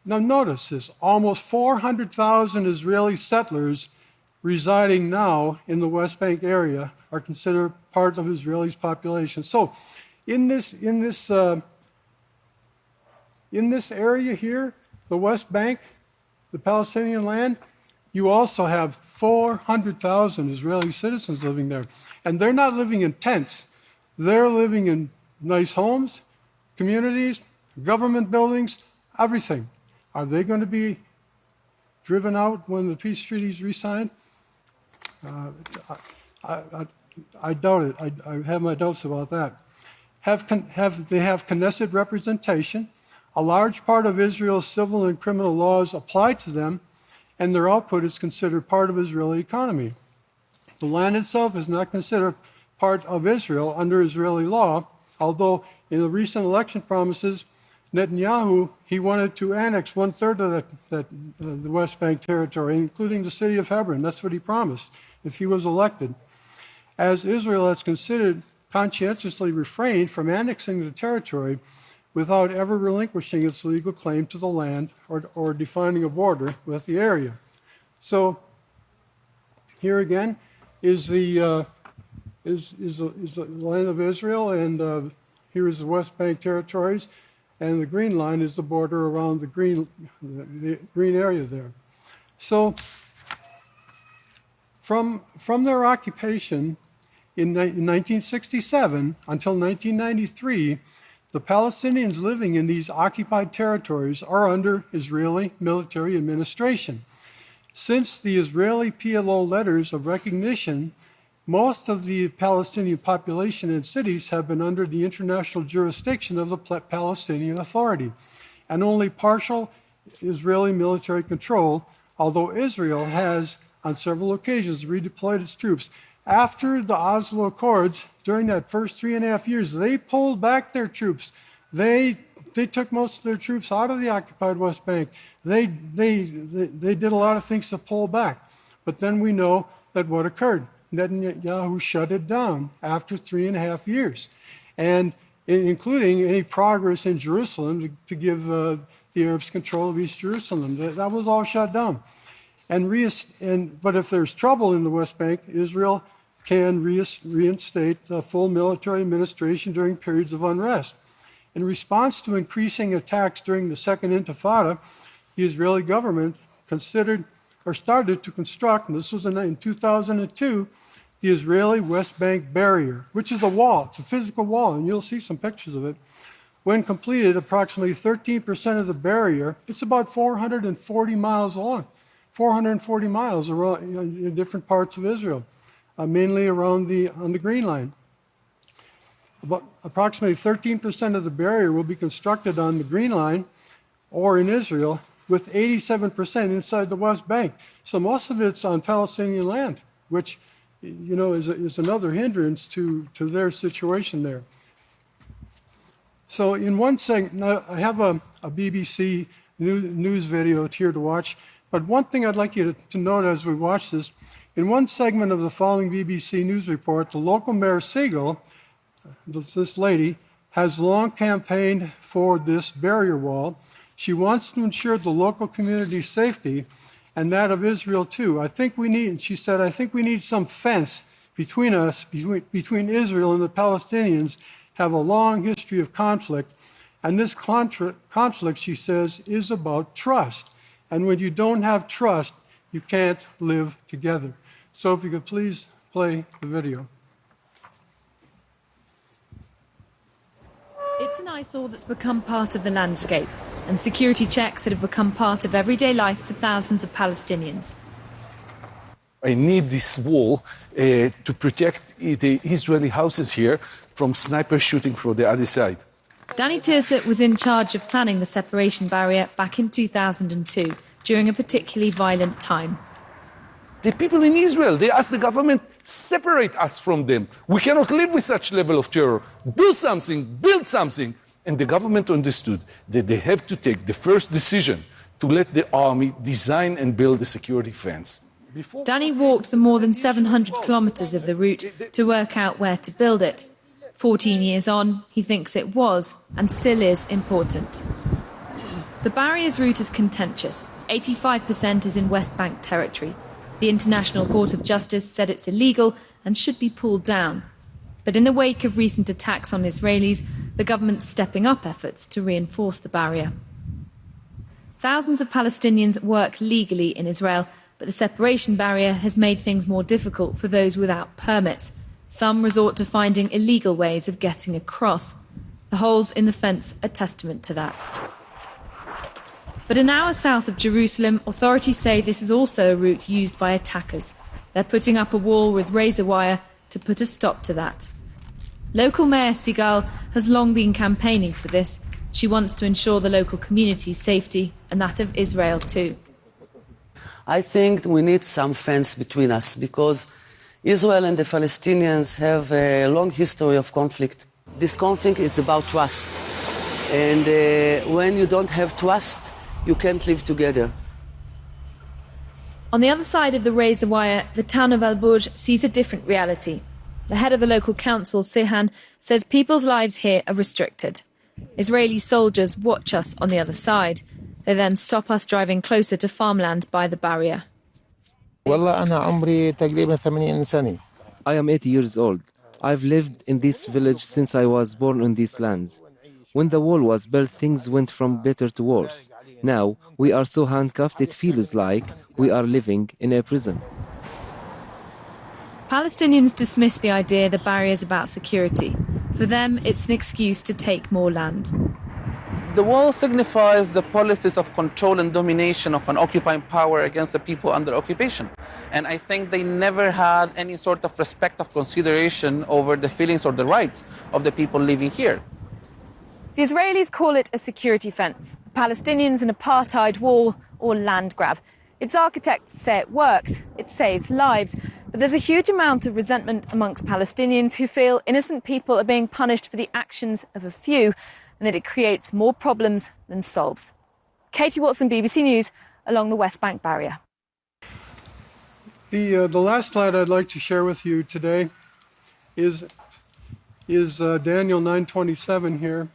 Now notice this, almost 400,000 Israeli settlers residing now in the West Bank area are considered part of Israel's population. So in this area here, the West Bank, the Palestinian land, you also have 400,000 Israeli citizens living there. And they're not living in tents. They're living in nice homes, communities, government buildings, everything. Are they going to be driven out when the peace treaty is re-signed? I doubt it. I have my doubts about that. They have Knesset representation. A large part of Israel's civil and criminal laws apply to them, and their output is considered part of Israeli economy. The land itself is not considered part of Israel under Israeli law, although in the recent election promises, Netanyahu, he wanted to annex 1/3 of the West Bank territory, including the city of Hebron. That's what he promised if he was elected. As Israel has conscientiously refrained from annexing the territory without ever relinquishing its legal claim to the land or defining a border with the area. So here again is the land of Israel, and here is the West Bank territories, and the green line is the border around the green area there. So from their occupation in 1967 until 1993, the Palestinians living in these occupied territories are under Israeli military administration. Since the Israeli PLO letters of recognition, most of the Palestinian population and cities have been under the international jurisdiction of the Palestinian Authority, and only partial Israeli military control, although Israel has on several occasions redeployed its troops. After the Oslo Accords, during that first 3.5 years, they pulled back their troops. They took most of their troops out of the occupied West Bank. They did a lot of things to pull back. But then we know that what occurred. Netanyahu shut it down after 3.5 years, and including any progress in Jerusalem to give the Arabs control of East Jerusalem. That was all shut down. But if there's trouble in the West Bank, Israel can reinstate full military administration during periods of unrest. In response to increasing attacks during the Second Intifada, the Israeli government started to construct, and this was in 2002, the Israeli West Bank barrier, which is a wall. It's a physical wall, and you'll see some pictures of it. When completed, approximately 13% of the barrier, it's about 440 miles long, 440 miles around in different parts of Israel, mainly on the Green Line. About approximately 13% of the barrier will be constructed on the Green Line or in Israel, with 87% inside the West Bank. So most of it's on Palestinian land, which is another hindrance to their situation there. So in one segment, I have a BBC news video here to watch, but one thing I'd like you to note as we watch this, in one segment of the following BBC News report, the local mayor Siegel, this lady, has long campaigned for this barrier wall. She wants to ensure the local community's safety and that of Israel too. She said, I think we need some fence between us, between Israel and the Palestinians, have a long history of conflict. And this conflict, she says, is about trust. And when you don't have trust, you can't live together. So if you could please play the video. It's an eyesore that's become part of the landscape, and security checks that have become part of everyday life for thousands of Palestinians. I need this wall to protect the Israeli houses here from snipers shooting from the other side. Danny Tirsett was in charge of planning the separation barrier back in 2002, during a particularly violent time. The people in Israel, they asked the government, separate us from them. We cannot live with such level of terror. Do something, build something. And the government understood that they have to take the first decision to let the army design and build a security fence. Danny walked the more than 700 kilometres of the route to work out where to build it. 14 years on, he thinks it was, and still is, important. The barrier's route is contentious. 85% is in West Bank territory. The International Court of Justice said it's illegal and should be pulled down. But in the wake of recent attacks on Israelis, the government's stepping up efforts to reinforce the barrier. Thousands of Palestinians work legally in Israel, but the separation barrier has made things more difficult for those without permits. Some resort to finding illegal ways of getting across. The holes in the fence are testament to that. But an hour south of Jerusalem, authorities say this is also a route used by attackers. They're putting up a wall with razor wire to put a stop to that. Local Mayor Sigal has long been campaigning for this. She wants to ensure the local community's safety and that of Israel too. I think we need some fence between us because Israel and the Palestinians have a long history of conflict. This conflict is about trust. And when you don't have trust, you can't live together. On the other side of the razor wire, the town of Al-Burj sees a different reality. The head of the local council, Sihan, says people's lives here are restricted. Israeli soldiers watch us on the other side. They then stop us driving closer to farmland by the barrier. I am 80 years old. I've lived in this village since I was born on these lands. When the wall was built, things went from better to worse. Now, we are so handcuffed it feels like we are living in a prison. Palestinians dismiss the idea the barrier is about security. For them, it's an excuse to take more land. The wall signifies the policies of control and domination of an occupying power against the people under occupation. And I think they never had any sort of respect of consideration over the feelings or the rights of the people living here. The Israelis call it a security fence. The Palestinians an apartheid wall or land grab. Its architects say it works, it saves lives. But there's a huge amount of resentment amongst Palestinians who feel innocent people are being punished for the actions of a few and that it creates more problems than solves. Katie Watson, BBC News, along the West Bank barrier. The last slide I'd like to share with you today is Daniel 9:27 here.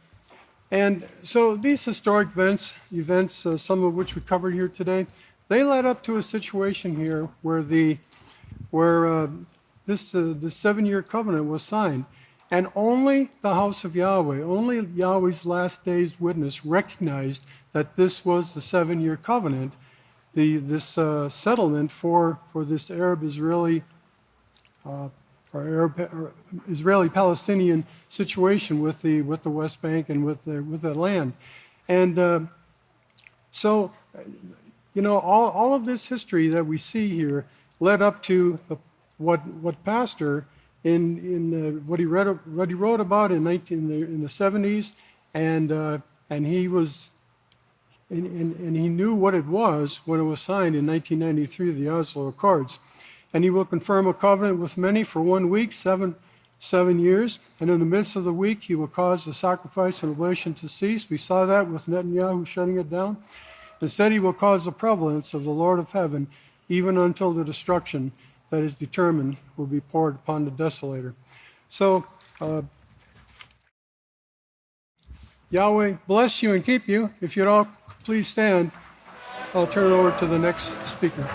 And so these historic events, some of which we covered here today, they led up to a situation here where this 7-year covenant was signed. And only the House of Yahweh, only Yahweh's last day's witness recognized that this was the 7-year covenant, this settlement for this Israeli Palestinian situation with the West Bank and with that land. And so, all of this history that we see here led up to what Pastor in what he wrote about in the 70s, and he knew what it was when it was signed in 1993, the Oslo Accords. And he will confirm a covenant with many for 1 week, seven years, and in the midst of the week he will cause the sacrifice and oblation to cease. We saw that with Netanyahu shutting it down. Instead, he will cause the prevalence of the Lord of heaven, even until the destruction that is determined will be poured upon the desolator. So, Yahweh bless you and keep you. If you'd all please stand, I'll turn it over to the next speaker.